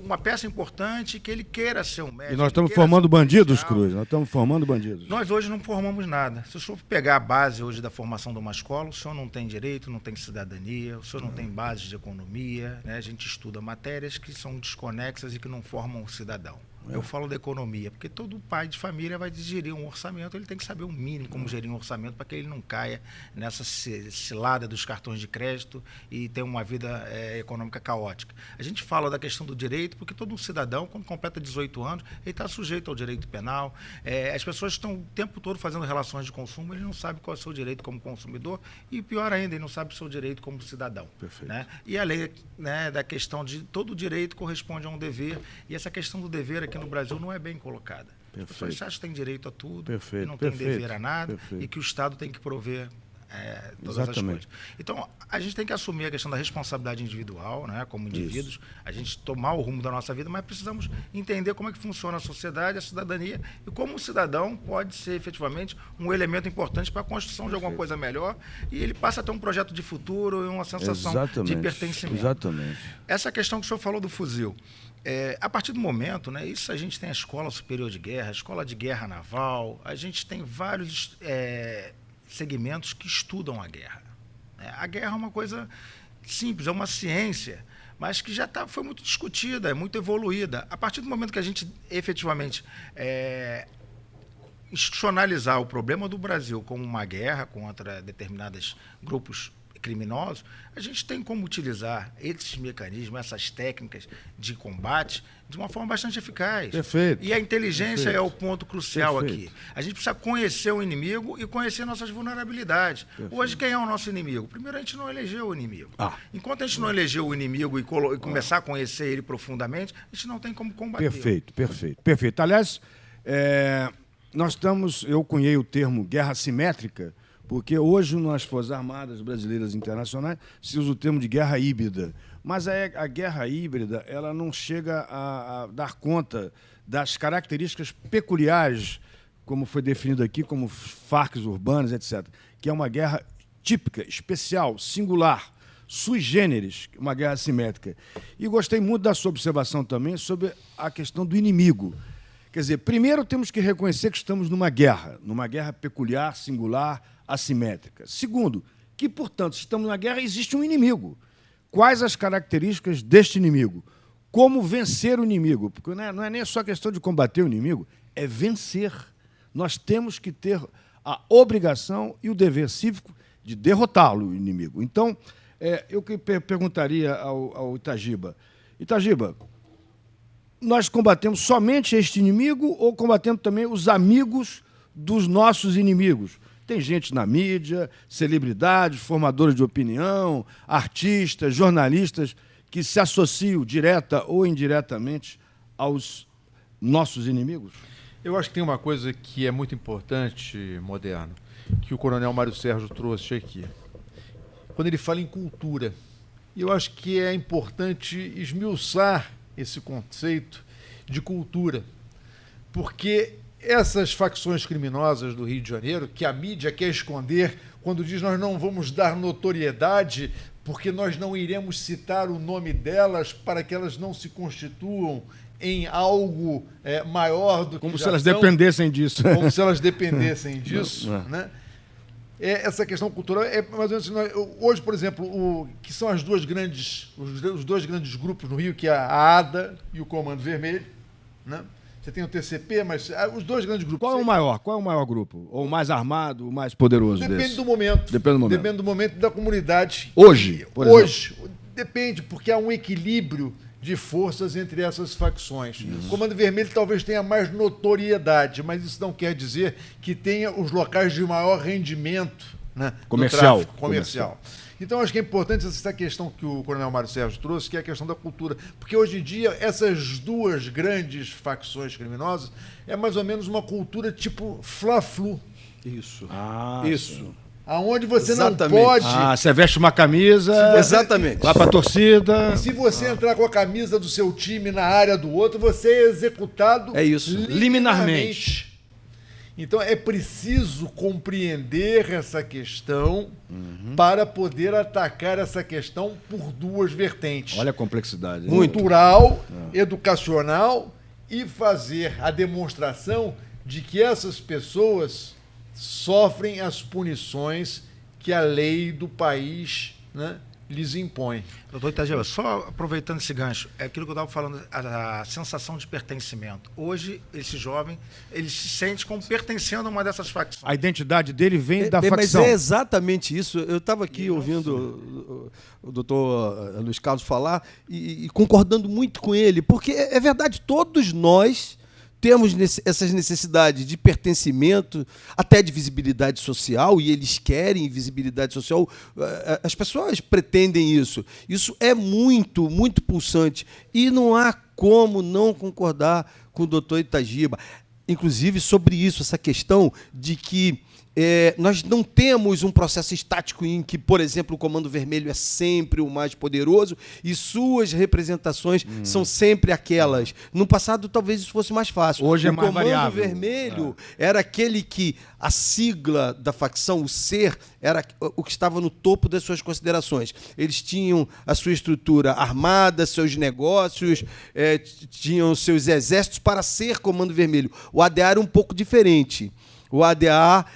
uma peça importante, que ele queira ser um médico. E nós estamos formando bandidos, Cruz. Nós estamos formando bandidos. Nós hoje não formamos nada. Se o senhor pegar a base hoje da formação de uma escola, o senhor não tem direito, não tem cidadania, o senhor não tem bases de economia, né? A gente estuda matérias que são desconexas e que não formam o cidadão. Eu falo da economia, porque todo pai de família vai gerir um orçamento, ele tem que saber o mínimo como gerir um orçamento para que ele não caia nessa cilada dos cartões de crédito e tenha uma vida econômica caótica. A gente fala da questão do direito, porque todo cidadão, quando completa 18 anos, ele está sujeito ao direito penal. As pessoas estão o tempo todo fazendo relações de consumo, ele não sabe qual é o seu direito como consumidor e, pior ainda, ele não sabe o seu direito como cidadão. Perfeito. Né? E a lei, né, da questão de todo direito corresponde a um dever, e essa questão do dever aqui no Brasil não é bem colocada. As pessoas acham que tem direito a tudo, e não tem dever a nada, e que o Estado tem que prover todas as coisas. Então, a gente tem que assumir a questão da responsabilidade individual, né, como indivíduos, a gente tomar o rumo da nossa vida, mas precisamos entender como é que funciona a sociedade, a cidadania, e como o cidadão pode ser efetivamente um elemento importante para a construção de alguma coisa melhor, e ele passa a ter um projeto de futuro e uma sensação de pertencimento. Exatamente. Essa questão que o senhor falou do fuzil, a partir do momento, né, isso a gente tem a Escola Superior de Guerra, a Escola de Guerra Naval, a gente tem vários segmentos que estudam a guerra. A guerra é uma coisa simples, é uma ciência, mas que já foi muito discutida, é muito evoluída. A partir do momento que a gente efetivamente institucionalizar o problema do Brasil como uma guerra contra determinados grupos criminosos, a gente tem como utilizar esses mecanismos, essas técnicas de combate de uma forma bastante eficaz. Perfeito. E a inteligência Perfeito. é o ponto crucial aqui. A gente precisa conhecer o inimigo e conhecer nossas vulnerabilidades. Perfeito. Hoje, quem é o nosso inimigo? Primeiro, a gente não elegeu o inimigo. Enquanto a gente não elegeu o inimigo e começar a conhecer ele profundamente, a gente não tem como combater. Perfeito. Aliás, eu cunhei o termo guerra assimétrica, porque hoje, nas Forças Armadas Brasileiras Internacionais, se usa o termo de guerra híbrida. Mas a guerra híbrida ela não chega a dar conta das características peculiares, como foi definido aqui, como farcs urbanas, etc., que é uma guerra típica, especial, singular, sui generis, uma guerra assimétrica. E gostei muito da sua observação também sobre a questão do inimigo. Quer dizer, primeiro temos que reconhecer que estamos numa guerra peculiar, singular, assimétrica. Segundo, que, portanto, se estamos na guerra, existe um inimigo. Quais as características deste inimigo? Como vencer o inimigo? Porque não é nem só questão de combater o inimigo, é vencer. Nós temos que ter a obrigação e o dever cívico de derrotá-lo, o inimigo. Então, eu perguntaria ao Itagiba. Itagiba, nós combatemos somente este inimigo ou combatemos também os amigos dos nossos inimigos? Tem gente na mídia, celebridades, formadores de opinião, artistas, jornalistas, que se associam direta ou indiretamente aos nossos inimigos? Eu acho que tem uma coisa que é muito importante, Moderno, que o coronel Mário Sérgio trouxe aqui. Quando ele fala em cultura, eu acho que é importante esmiuçar esse conceito de cultura, porque essas facções criminosas do Rio de Janeiro, que a mídia quer esconder, quando diz nós não vamos dar notoriedade, porque nós não iremos citar o nome delas para que elas não se constituam em algo maior do que como se elas dependessem disso. Como se elas dependessem disso, né? Essa questão cultural é mais ou menos assim, hoje, por exemplo, que são os dois grandes grupos no Rio, que é a ADA e o Comando Vermelho, né? você tem o TCP, mas os dois grandes grupos. Qual é o maior? Qual é o maior grupo? Ou o mais armado, o mais poderoso Depende desse? do momento. Depende do momento. Depende do momento da comunidade. Hoje, por exemplo. Hoje. Depende, porque há um equilíbrio de forças entre essas facções. O Comando Vermelho talvez tenha mais notoriedade, mas isso não quer dizer que tenha os locais de maior rendimento, né, Comercial. do tráfico comercial. Então, acho que é importante essa questão que o Coronel Mário Sérgio trouxe, que é a questão da cultura. Porque, hoje em dia, essas duas grandes facções criminosas é mais ou menos uma cultura tipo Fla-Flu, Isso. Isso. aonde você Exatamente. não pode... Você veste uma camisa, Exatamente. vai pra torcida. E se você entrar com a camisa do seu time na área do outro, você é executado É isso. Liminarmente. Então é preciso compreender essa questão para poder atacar essa questão por duas vertentes. Olha a complexidade. hein? Cultural, educacional e fazer a demonstração de que essas pessoas sofrem as punições que a lei do país, né, lhes impõe. Doutor Itagiba, só aproveitando esse gancho, é aquilo que eu estava falando, a sensação de pertencimento. Hoje, esse jovem, ele se sente como pertencendo a uma dessas facções. A identidade dele vem da Mas facção. é exatamente isso. Eu estava aqui ouvindo o doutor Luiz Carlos falar e concordando muito com ele, porque é verdade, todos nós temos essas necessidades de pertencimento, até de visibilidade social, e eles querem visibilidade social. As pessoas pretendem isso. Isso é muito, muito pulsante. E não há como não concordar com o doutor Itagiba. Inclusive, sobre isso, essa questão de que nós não temos um processo estático em que, por exemplo, o Comando Vermelho é sempre o mais poderoso e suas representações são sempre aquelas. No passado, talvez isso fosse mais fácil. Hoje é mais O Comando variável. Vermelho era aquele que a sigla da facção, o ser, era o que estava no topo das suas considerações. Eles tinham a sua estrutura armada, seus negócios, tinham seus exércitos para ser Comando Vermelho. O ADA era um pouco diferente. O ADA,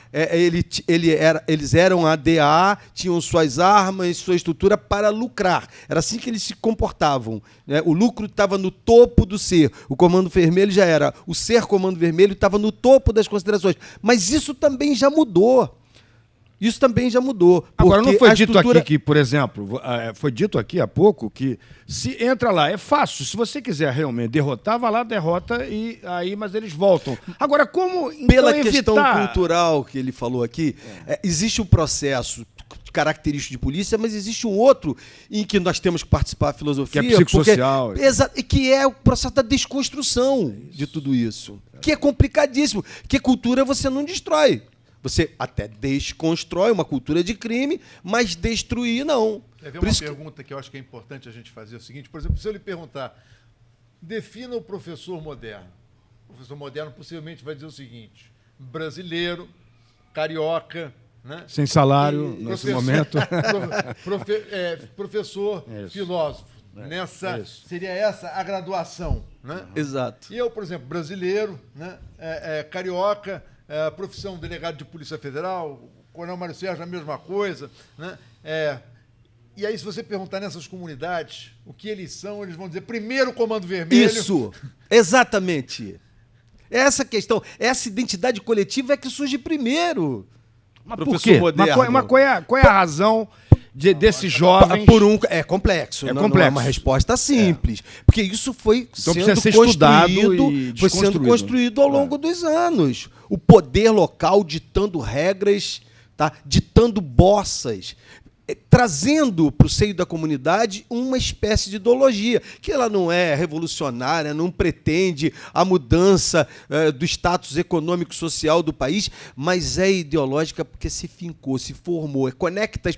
eles eram ADA, tinham suas armas, sua estrutura para lucrar. Era assim que eles se comportavam, né? O lucro estava no topo do ser. O Comando Vermelho já era. O ser Comando Vermelho estava no topo das considerações. Mas isso também já mudou. Isso também já mudou. Agora, não porque foi a dito estrutura... aqui que, por exemplo, foi dito aqui há pouco que se entra lá, é fácil. Se você quiser realmente derrotar, vai lá, derrota, e aí, mas eles voltam. Agora, como então, Pela evitar... questão cultural que ele falou aqui, existe um processo característico de polícia, mas existe um outro em que nós temos que participar da filosofia. Que é psicossocial. Que é o processo da desconstrução de tudo isso. Que é complicadíssimo. Porque cultura você não destrói. Você até desconstrói uma cultura de crime, mas destruir não. Teve Por uma isso pergunta que eu acho que é importante a gente fazer o seguinte, por exemplo, se eu lhe perguntar, defina o professor moderno. O professor moderno possivelmente vai dizer o seguinte: brasileiro, carioca, né? Sem salário, E nesse professor- momento. professor, Isso. filósofo. Isso. Seria essa a graduação, né? Exato. E eu, por exemplo, brasileiro, né? Carioca, profissão delegado de Polícia Federal, o Coronel Mário Sérgio, a mesma coisa, né? E aí, se você perguntar nessas comunidades o que eles são, eles vão dizer primeiro Comando Vermelho. Isso, exatamente. Essa questão, essa identidade coletiva é que surge primeiro. Mas Professor por quê? moderno. Mas qual é a razão desses jovens... É complexo. É Não complexo. é uma resposta simples. Porque isso foi Então sendo precisa ser estudado construído, e foi sendo desconstruído. construído ao longo dos anos. O poder local ditando regras, tá? Ditando bossas, trazendo para o seio da comunidade uma espécie de ideologia, que ela não é revolucionária, não pretende a mudança do status econômico social do país, mas é ideológica porque se fincou, se formou, conecta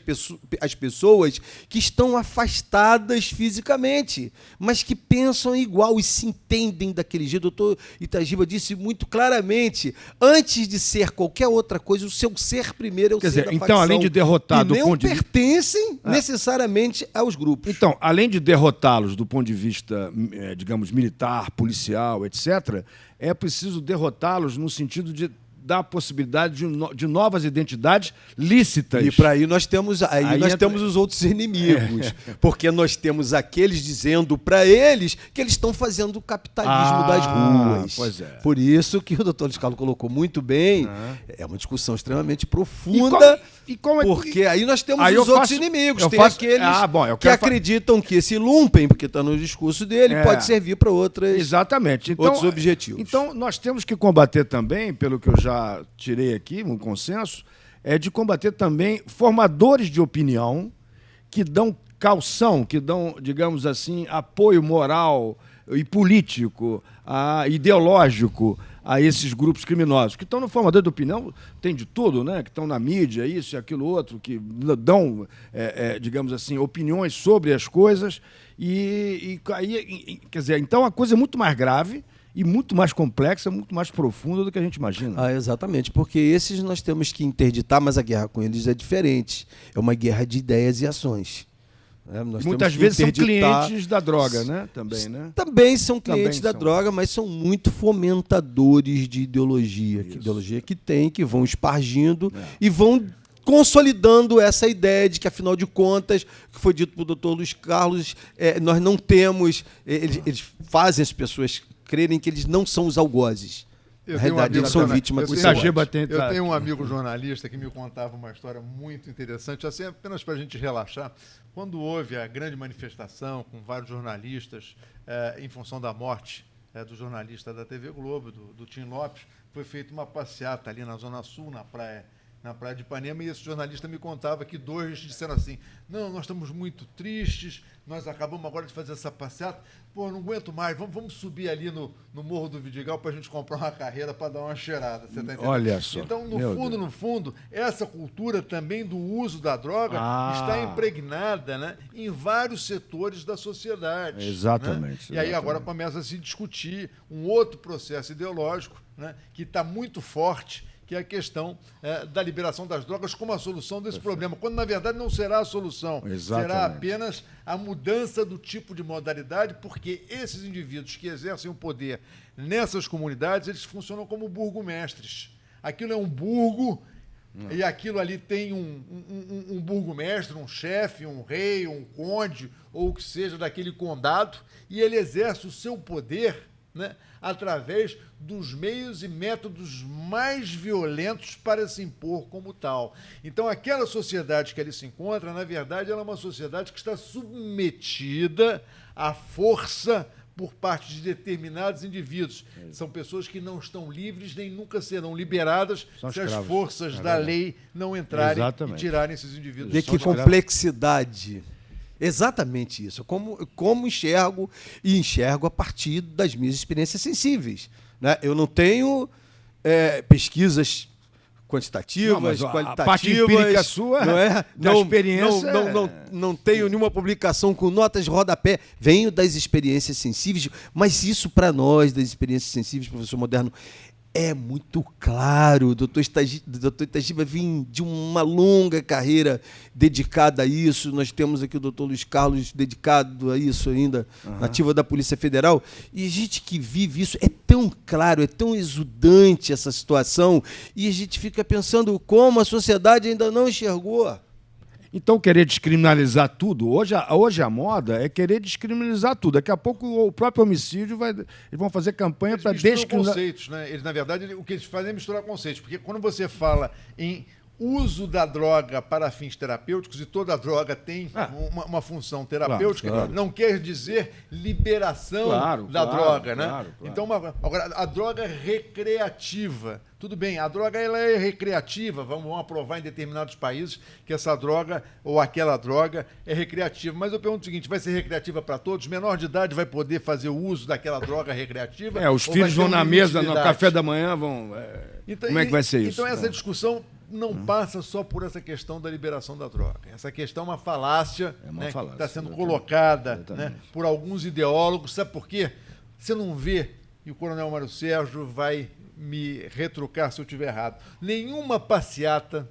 as pessoas que estão afastadas fisicamente, mas que pensam igual e se entendem daquele jeito. O doutor Itagiba disse muito claramente, antes de ser qualquer outra coisa, o seu ser primeiro é o Quer ser dizer, da então, facção. além de derrotar E do não ponto de vista... pertencem necessariamente aos grupos. Então, além de derrotá-los do ponto de vista, digamos, militar, policial, etc., é preciso derrotá-los no sentido de dá a possibilidade de novas identidades lícitas. E para aí nós temos entra... temos os outros inimigos, porque nós temos aqueles dizendo para eles que eles estão fazendo o capitalismo das ruas. Pois é. Por isso que o doutor Luiz Carlos colocou muito bem, é uma discussão extremamente profunda, porque aí nós temos os outros inimigos. Tem aqueles que acreditam que esse lumpen, porque está no discurso dele, pode servir para outros objetivos. Então, nós temos que combater também, pelo que eu já tirei aqui, um consenso, de combater também formadores de opinião que dão caução, que dão, digamos assim, apoio moral e político, ideológico a esses grupos criminosos, que estão no formador de opinião, tem de tudo, né? Que estão na mídia, isso e aquilo outro, que dão, digamos assim, opiniões sobre as coisas. Quer dizer, então a coisa é muito mais grave e muito mais complexa, muito mais profunda do que a gente imagina. Exatamente, porque esses nós temos que interditar, mas a guerra com eles é diferente. É uma guerra de ideias e ações. Muitas vezes são clientes da droga, né? Também, né? Também são clientes da droga, mas são muito fomentadores de ideologia. Ideologia que vão espargindo e vão consolidando essa ideia de que, afinal de contas, que foi dito pelo doutor Luiz Carlos, nós não temos... Eles fazem as pessoas crerem que eles não são os algozes. Na realidade, eles são vítimas do Eu tenho um amigo jornalista que me contava uma história muito interessante, assim, apenas para a gente relaxar. Quando houve a grande manifestação com vários jornalistas em função da morte do jornalista da TV Globo, do Tim Lopes, foi feita uma passeata ali na Zona Sul, na praia de Ipanema, e esse jornalista me contava que dois disseram assim: não, nós estamos muito tristes, nós acabamos agora de fazer essa passeata, pô, não aguento mais, vamos subir ali no Morro do Vidigal para a gente comprar uma carreira para dar uma cheirada, você tá entendendo? Olha só. Então, no fundo, essa cultura também do uso da droga está impregnada, né, em vários setores da sociedade. Exatamente. Né? E aí agora começa a se discutir um outro processo ideológico, né, que está muito forte, que é a questão da liberação das drogas como a solução desse problema, quando, na verdade, não será a solução. Exatamente. Será apenas a mudança do tipo de modalidade, porque esses indivíduos que exercem o poder nessas comunidades, eles funcionam como burgomestres. Aquilo é um burgo, e aquilo ali tem um burgomestre, um chefe, um rei, um conde, ou o que seja daquele condado, e ele exerce o seu poder, né, através dos meios e métodos mais violentos para se impor como tal. Então, aquela sociedade que ali se encontra, na verdade, ela é uma sociedade que está submetida à força por parte de determinados indivíduos. São pessoas que não estão livres nem nunca serão liberadas se as forças da lei não entrarem e tirarem esses indivíduos. De que complexidade! Exatamente isso. Como enxergo a partir das minhas experiências sensíveis. Né? Eu não tenho pesquisas quantitativas, qualitativas. A parte empírica sua, não é? Da experiência. Não tenho nenhuma publicação com notas de rodapé. Venho das experiências sensíveis, mas isso para nós, das experiências sensíveis, professor Moderno, é muito claro. O doutor Itagiba vem de uma longa carreira dedicada a isso. Nós temos aqui o doutor Luiz Carlos dedicado a isso ainda, nativo da Polícia Federal. E a gente que vive isso, é tão claro, é tão exudante essa situação, e a gente fica pensando como a sociedade ainda não enxergou. Então, querer descriminalizar tudo, hoje a moda é querer descriminalizar tudo. Daqui a pouco o próprio homicídio eles vão fazer campanha para descriminalizar. Conceitos, né? Eles, na verdade, o que eles fazem é misturar conceitos, porque quando você fala em uso da droga para fins terapêuticos, e toda droga tem uma função terapêutica, não quer dizer liberação da droga, né? Claro. Então, agora, a droga recreativa, tudo bem, a droga ela é recreativa, vamos aprovar em determinados países que essa droga ou aquela droga é recreativa, mas eu pergunto o seguinte: vai ser recreativa para todos? Menor de idade vai poder fazer o uso daquela droga recreativa? Os filhos vão na mesa, no café da manhã, vão... Como é que vai ser isso? Então, essa discussão não passa só por essa questão da liberação da droga. Essa questão é uma falácia, que está sendo colocada, né, por alguns ideólogos. Sabe por quê? Você não vê, e o coronel Mário Sérgio vai me retrucar se eu estiver errado, nenhuma passeata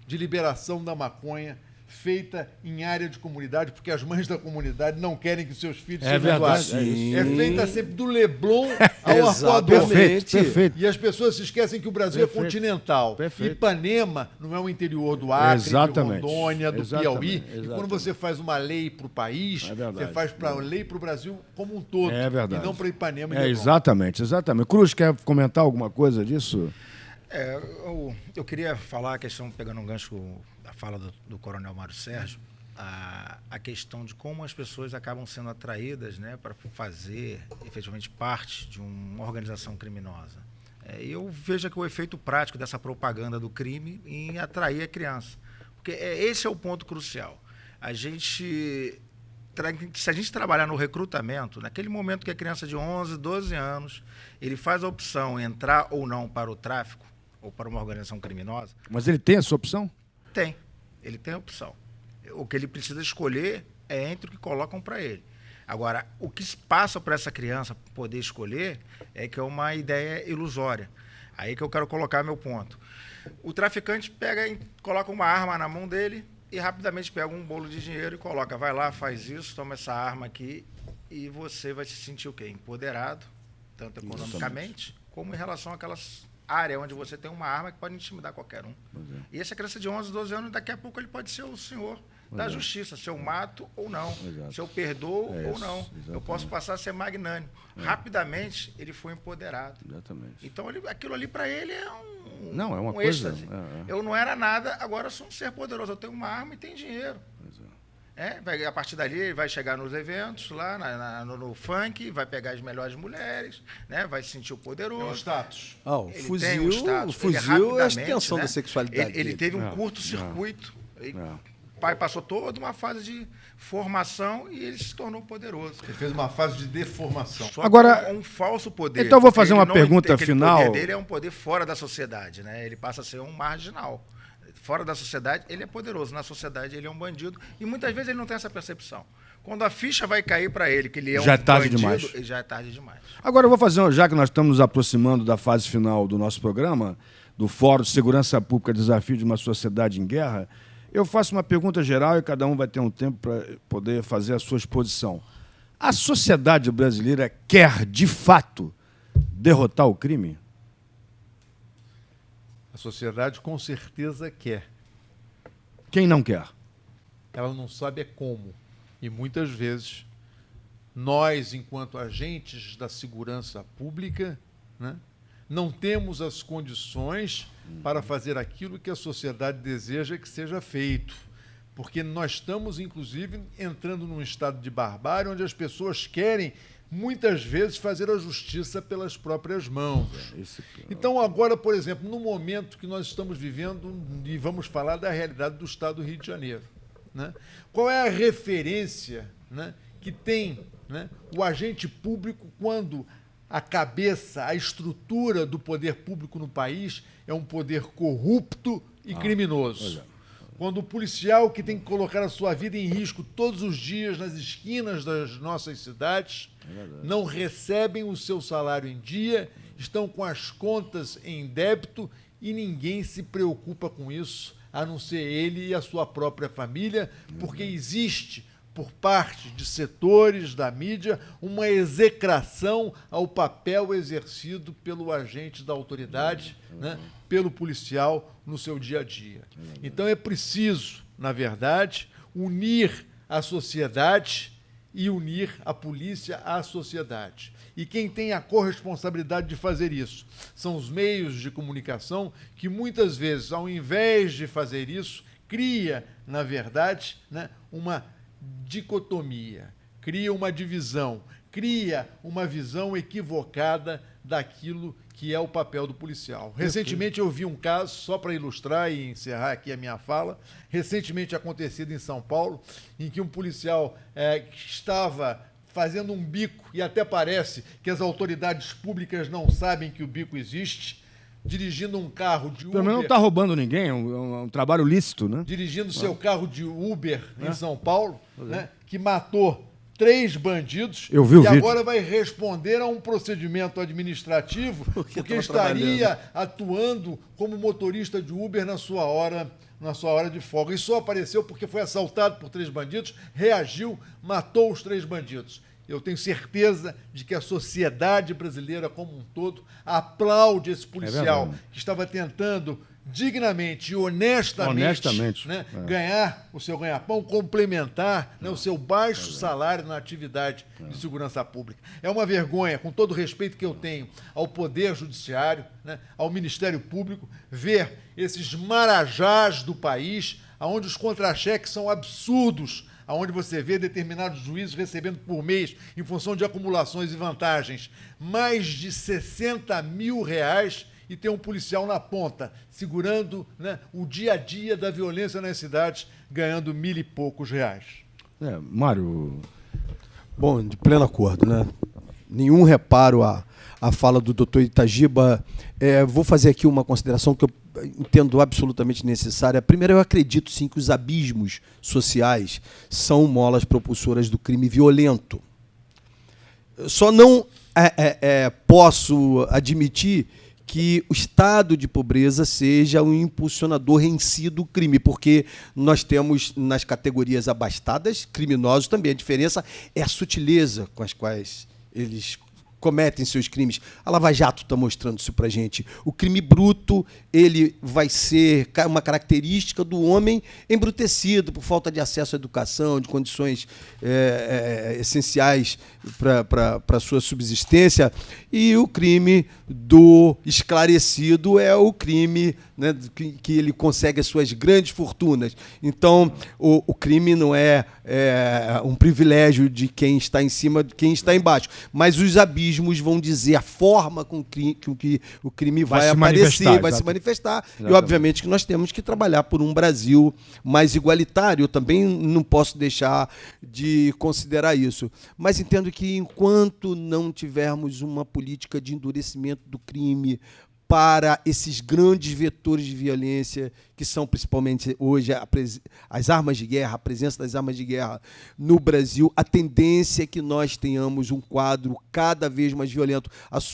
de liberação da maconha feita em área de comunidade, porque as mães da comunidade não querem que seus filhos É sejam verdade, doados. é É feita sempre do Leblon ao Arpoador. Perfeito, perfeito. E as pessoas se esquecem que o Brasil Perfeito. é continental. Perfeito. Ipanema não é o interior do Acre, Exatamente. de Rondônia, do Exatamente. Piauí. E quando Exatamente. você faz uma lei para o país, É verdade. você faz para a lei para o Brasil como um todo. É verdade. E não para Ipanema e É, Leblon. exatamente, exatamente. Cruz, quer comentar alguma coisa disso? Eu queria falar a questão, pegando um gancho da fala do Coronel Mário Sérgio, a questão de como as pessoas acabam sendo atraídas, né, para fazer efetivamente parte de uma organização criminosa. Eu vejo que o efeito prático dessa propaganda do crime em atrair a criança. Porque esse é o ponto crucial. Se a gente trabalhar no recrutamento, naquele momento que a criança de 11, 12 anos, ele faz a opção entrar ou não para o tráfico ou para uma organização criminosa, Mas ele tem essa opção? ele tem a opção. O que ele precisa escolher é entre o que colocam para ele. Agora, o que passa para essa criança poder escolher é que é uma ideia ilusória. Aí que eu quero colocar meu ponto. O traficante coloca uma arma na mão dele e rapidamente pega um bolo de dinheiro e coloca, vai lá, faz isso, toma essa arma aqui e você vai se sentir o quê? Empoderado, tanto economicamente, como em relação àquelas áreas onde você tem uma arma que pode intimidar qualquer um. E essa criança de 11, 12 anos, daqui a pouco ele pode ser o senhor da justiça, se eu mato ou não, se eu perdoo ou não. Eu posso passar a ser magnânimo. Rapidamente, ele foi empoderado. Exatamente. Então, aquilo ali para ele é uma um coisa... êxtase. Eu não era nada, agora eu sou um ser poderoso. Eu tenho uma arma e tenho dinheiro. A partir dali, ele vai chegar nos eventos, lá no funk, vai pegar as melhores mulheres, né? Vai se sentir o poderoso. É o status. Ele tem Fuzil, um status. fuzil é a rapidamente, extensão né? da sexualidade Ele dele. teve um curto-circuito. O pai passou toda uma fase de formação e ele se tornou poderoso. Ele fez uma fase de deformação. Só Agora, com um falso poder. então eu vou fazer Ele uma não pergunta aquele final. O poder dele é um poder fora da sociedade, né? Ele passa a ser um marginal. Fora da sociedade, ele é poderoso. Na sociedade, ele é um bandido. E muitas vezes ele não tem essa percepção. Quando a ficha vai cair para ele, que ele é Já um é tarde bandido, demais. já é tarde demais. Agora eu vou fazer, já que nós estamos nos aproximando da fase final do nosso programa, do Fórum de Segurança Pública, Desafio de uma Sociedade em Guerra, eu faço uma pergunta geral e cada um vai ter um tempo para poder fazer a sua exposição. A sociedade brasileira quer, de fato, derrotar o crime? A sociedade com certeza quer. Quem não quer? Ela não sabe como. E muitas vezes nós, enquanto agentes da segurança pública, né, não temos as condições para fazer aquilo que a sociedade deseja que seja feito. Porque nós estamos, inclusive, entrando num estado de barbárie onde as pessoas querem, muitas vezes, fazer a justiça pelas próprias mãos. Então, agora, por exemplo, no momento que nós estamos vivendo, e vamos falar da realidade do Estado do Rio de Janeiro, né? Qual é a referência, né, que tem, né, o agente público quando a cabeça, a estrutura do poder público no país é um poder corrupto e criminoso? Quando o policial que tem que colocar a sua vida em risco todos os dias nas esquinas das nossas cidades não recebem o seu salário em dia, estão com as contas em débito e ninguém se preocupa com isso, a não ser ele e a sua própria família, porque existe, por parte de setores da mídia, uma execração ao papel exercido pelo agente da autoridade, né, pelo policial no seu dia a dia. Então é preciso, na verdade, unir a sociedade e unir a polícia à sociedade. E quem tem a corresponsabilidade de fazer isso são os meios de comunicação que, muitas vezes, ao invés de fazer isso, cria, na verdade, né, uma dicotomia, cria uma divisão, cria uma visão equivocada daquilo que é o papel do policial. Recentemente eu vi um caso, só para ilustrar e encerrar aqui a minha fala, recentemente acontecido em São Paulo, em que um policial estava fazendo um bico, e até parece que as autoridades públicas não sabem que o bico existe, dirigindo um carro de Uber. Pelo menos não está roubando ninguém, é um trabalho lícito, né? Dirigindo seu carro de Uber em São Paulo, né, que matou 3 bandidos. Eu vi o vídeo. Agora vai responder a um procedimento administrativo porque estaria atuando como motorista de Uber na sua hora na sua hora de folga. E só apareceu porque foi assaltado por 3 bandidos, reagiu, matou os 3 bandidos. Eu tenho certeza de que a sociedade brasileira como um todo aplaude esse policial que estava tentando dignamente e honestamente, né, ganhar o seu ganha-pão, complementar, né, o seu baixo salário na atividade de segurança pública. É uma vergonha, com todo o respeito que eu tenho ao Poder Judiciário, né, ao Ministério Público, ver esses marajás do país, onde os contra-cheques são absurdos, onde você vê determinados juízes recebendo por mês, em função de acumulações e vantagens, mais de R$60 mil, e tem um policial na ponta, segurando, né, o dia a dia da violência nas cidades, ganhando R$1.000 e poucos. Mário... Bom, de pleno acordo, né? Nenhum reparo à fala do doutor Itagiba. Vou fazer aqui uma consideração que eu entendo absolutamente necessária. Primeiro, eu acredito, sim, que os abismos sociais são molas propulsoras do crime violento. Só não posso admitir que o estado de pobreza seja um impulsionador em si do crime, porque nós temos nas categorias abastadas criminosos também. A diferença é a sutileza com as quais eles cometem seus crimes. A Lava Jato está mostrando isso para a gente. O crime bruto, ele vai ser uma característica do homem embrutecido por falta de acesso à educação, de condições essenciais para a sua subsistência. E o crime do esclarecido é o crime, né, que ele consegue as suas grandes fortunas. Então, o crime não é um privilégio de quem está em cima, de quem está embaixo. Mas os abismos vão dizer a forma com que o crime vai aparecer, vai se manifestar. Exatamente. E, obviamente, que nós temos que trabalhar por um Brasil mais igualitário. Eu também não posso deixar de considerar isso. Mas entendo que, enquanto não tivermos uma política de endurecimento do crime para esses grandes vetores de violência, que são principalmente hoje as armas de guerra, a presença das armas de guerra no Brasil, a tendência é que nós tenhamos um quadro cada vez mais violento.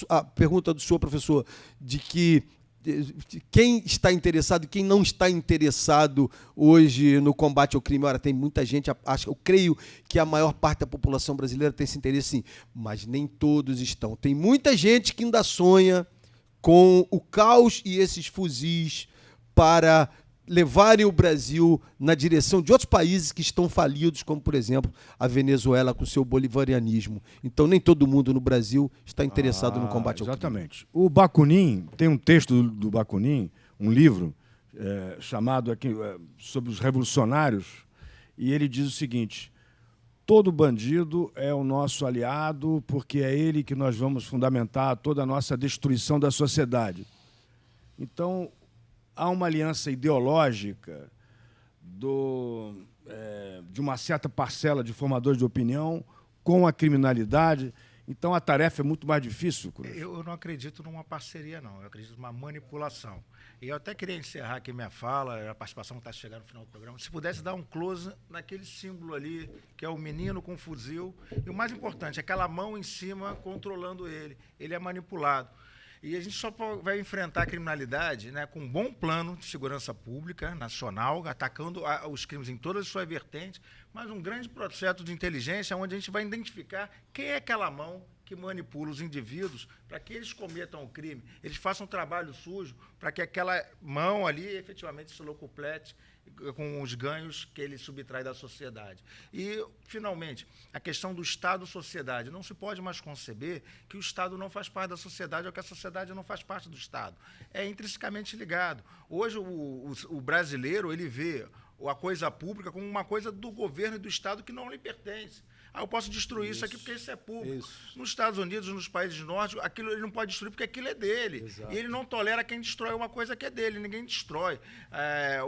A pergunta do senhor, professor, de que quem está interessado e quem não está interessado hoje no combate ao crime. Ora, tem muita gente, eu creio que a maior parte da população brasileira tem esse interesse, sim, mas nem todos estão. Tem muita gente que ainda sonha com o caos e esses fuzis para levarem o Brasil na direção de outros países que estão falidos, como, por exemplo, a Venezuela com seu bolivarianismo. Então, nem todo mundo no Brasil está interessado no combate ao crime. Exatamente. O Bakunin, tem um texto do Bakunin, um livro chamado aqui, sobre os revolucionários, e ele diz o seguinte: todo bandido é o nosso aliado, porque é ele que nós vamos fundamentar toda a nossa destruição da sociedade. Então, há uma aliança ideológica de uma certa parcela de formadores de opinião com a criminalidade. Então, a tarefa é muito mais difícil, Cruz. Eu não acredito numa parceria, não. Eu acredito numa manipulação. E eu até queria encerrar aqui minha fala, a participação que está chegando no final do programa. Se pudesse dar um close naquele símbolo ali, que é o menino com fuzil. E o mais importante, aquela mão em cima controlando ele. Ele é manipulado. E a gente só vai enfrentar a criminalidade, né, com um bom plano de segurança pública nacional, atacando os crimes em todas as suas vertentes, mas um grande processo de inteligência onde a gente vai identificar quem é aquela mão que manipula os indivíduos para que eles cometam o crime, eles façam um trabalho sujo para que aquela mão ali efetivamente se locuplete com os ganhos que ele subtrai da sociedade. E, finalmente, a questão do Estado-sociedade. Não se pode mais conceber que o Estado não faz parte da sociedade ou que a sociedade não faz parte do Estado. É intrinsecamente ligado. Hoje, o brasileiro ele vê a coisa pública como uma coisa do governo e do Estado que não lhe pertence. Eu posso destruir isso aqui porque isso é público. Isso. Nos Estados Unidos, nos países nórdicos, aquilo ele não pode destruir porque aquilo é dele. Exato. E ele não tolera quem destrói uma coisa que é dele. Ninguém destrói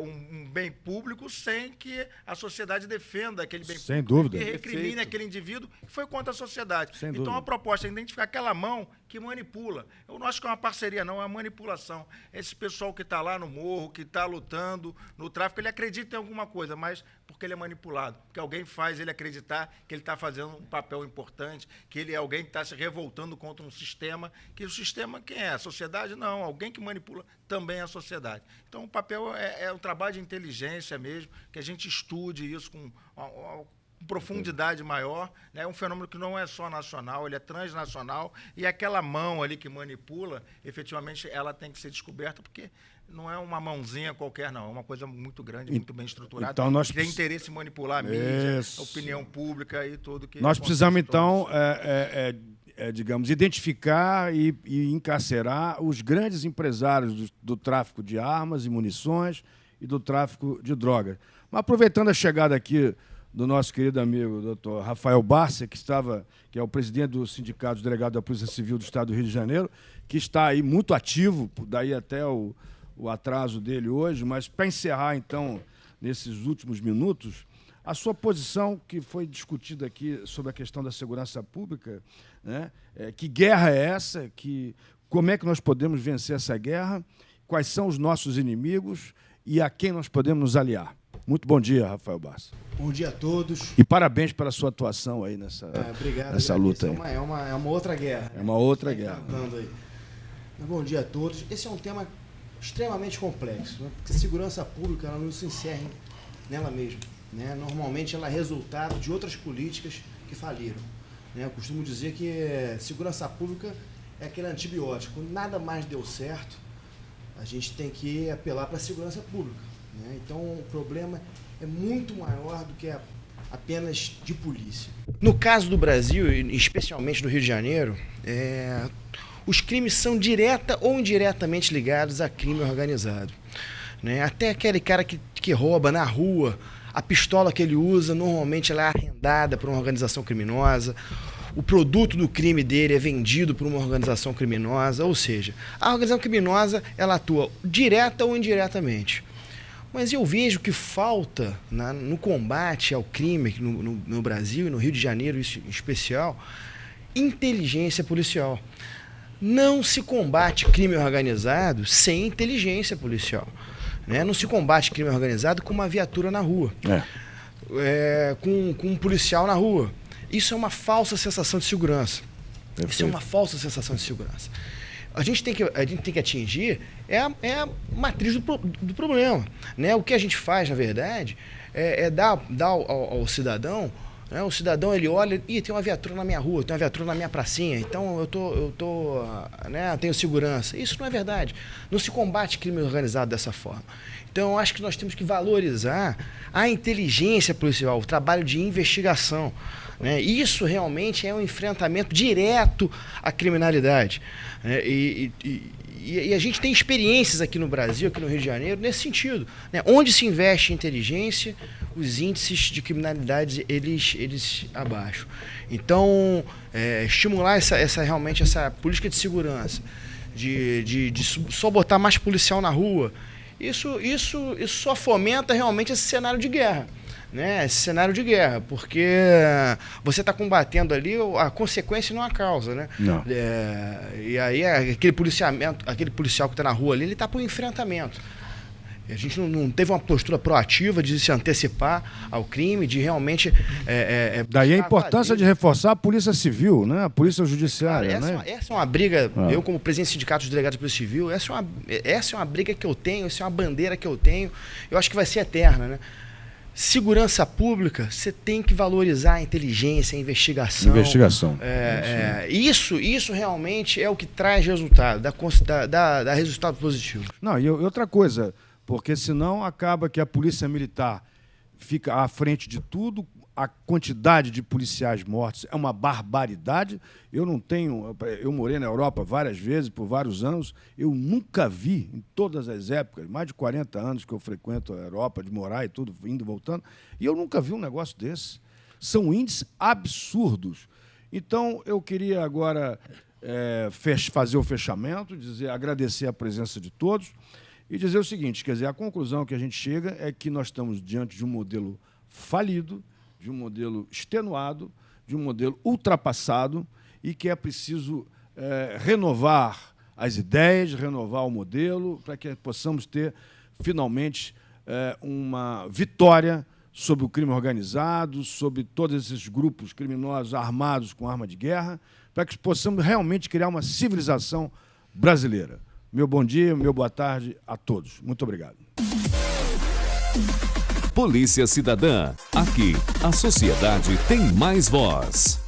um bem público sem que a sociedade defenda aquele bem sem público. Dúvida. E recrimine aquele indivíduo que foi contra a sociedade. Sem então, dúvida. a proposta é identificar aquela mão que manipula. Eu não acho que é uma parceria, não, é uma manipulação. Esse pessoal que está lá no morro, que está lutando no tráfico, ele acredita em alguma coisa, mas porque ele é manipulado, porque alguém faz ele acreditar que ele está fazendo um papel importante, que ele é alguém que está se revoltando contra um sistema, que o sistema quem é? A sociedade? Não, alguém que manipula também é a sociedade. Então, o papel é um trabalho de inteligência mesmo, que a gente estude isso com profundidade maior, né? É um fenômeno que não é só nacional, ele é transnacional, e aquela mão ali que manipula, efetivamente, ela tem que ser descoberta, porque não é uma mãozinha qualquer, não, é uma coisa muito grande, muito bem estruturada, então nós tem interesse em manipular a mídia, a opinião pública e tudo que... Nós precisamos, então, digamos, identificar e encarcerar os grandes empresários do tráfico de armas e munições e do tráfico de drogas. Mas, aproveitando a chegada aqui do nosso querido amigo doutor Rafael Barça, que é o presidente do Sindicato dos Delegados da Polícia Civil do Estado do Rio de Janeiro, que está aí muito ativo, daí até o atraso dele hoje, mas para encerrar, então, nesses últimos minutos, a sua posição que foi discutida aqui sobre a questão da segurança pública, né? Que guerra é essa? Como é que nós podemos vencer essa guerra? Quais são os nossos inimigos e a quem nós podemos nos aliar? Muito bom dia, Rafael Barça. Bom dia a todos. E parabéns pela sua atuação aí nessa luta. É uma outra guerra. É uma outra guerra. Aí. Bom dia a todos. Esse é um tema extremamente complexo, né? Porque a segurança pública ela não se encerra nela mesma, né? Normalmente ela é resultado de outras políticas que faliram, né? Eu costumo dizer que segurança pública é aquele antibiótico. Quando nada mais deu certo, a gente tem que apelar para a segurança pública, né? Então o problema é muito maior do que apenas de polícia. No caso do Brasil, especialmente do Rio de Janeiro, os crimes são direta ou indiretamente ligados a crime organizado, né? Até aquele cara que rouba na rua, a pistola que ele usa, normalmente ela é arrendada por uma organização criminosa, o produto do crime dele é vendido por uma organização criminosa, ou seja, a organização criminosa ela atua direta ou indiretamente. Mas eu vejo que falta no combate ao crime no Brasil e no Rio de Janeiro isso, em especial, inteligência policial. Não se combate crime organizado sem inteligência policial, né? Não se combate crime organizado com uma viatura na rua, com um policial na rua. Isso é uma falsa sensação de segurança. Perfeito. Isso é uma falsa sensação de segurança. A gente tem que atingir a matriz do problema, né? O que a gente faz, na verdade, é dar ao cidadão, né? O cidadão ele olha e tem uma viatura na minha rua, tem uma viatura na minha pracinha, então eu tenho segurança. Isso não é verdade. Não se combate crime organizado dessa forma. Então, eu acho que nós temos que valorizar a inteligência policial, o trabalho de investigação, né? Isso realmente é um enfrentamento direto à criminalidade, né? E a gente tem experiências aqui no Brasil, aqui no Rio de Janeiro, nesse sentido, né? Onde se investe em inteligência, os índices de criminalidade eles abaixam. Então, estimular realmente essa política de segurança, de só botar mais policial na rua, isso só fomenta realmente esse cenário de guerra, né? Esse cenário de guerra, porque você está combatendo ali a consequência e não a causa, né? Não. E aí aquele policial que está na rua ali, ele está para o enfrentamento. A gente não teve uma postura proativa de se antecipar ao crime, de realmente... Daí a importância de reforçar a Polícia Civil, né? A Polícia Judiciária. Essa é uma briga, eu como presidente do Sindicato dos Delegados de Polícia Civil, essa é uma briga que eu tenho, essa é uma bandeira que eu tenho, eu acho que vai ser eterna, né? Segurança pública, você tem que valorizar a inteligência, a investigação. Isso realmente é o que traz resultado, dá resultado positivo. Não, e outra coisa... Porque senão acaba que a polícia militar fica à frente de tudo, a quantidade de policiais mortos é uma barbaridade. Eu morei na Europa várias vezes, por vários anos, eu nunca vi, em todas as épocas, mais de 40 anos que eu frequento a Europa, de morar e tudo, indo e voltando, e eu nunca vi um negócio desse. São índices absurdos. Então, eu queria agora fazer o fechamento, agradecer a presença de todos, e dizer o seguinte, quer dizer, a conclusão que a gente chega é que nós estamos diante de um modelo falido, de um modelo extenuado, de um modelo ultrapassado e que é preciso renovar as ideias, renovar o modelo para que possamos ter, finalmente, uma vitória sobre o crime organizado, sobre todos esses grupos criminosos armados com arma de guerra, para que possamos realmente criar uma civilização brasileira. Meu bom dia, meu boa tarde a todos. Muito obrigado. Polícia Cidadã. Aqui, a sociedade tem mais voz.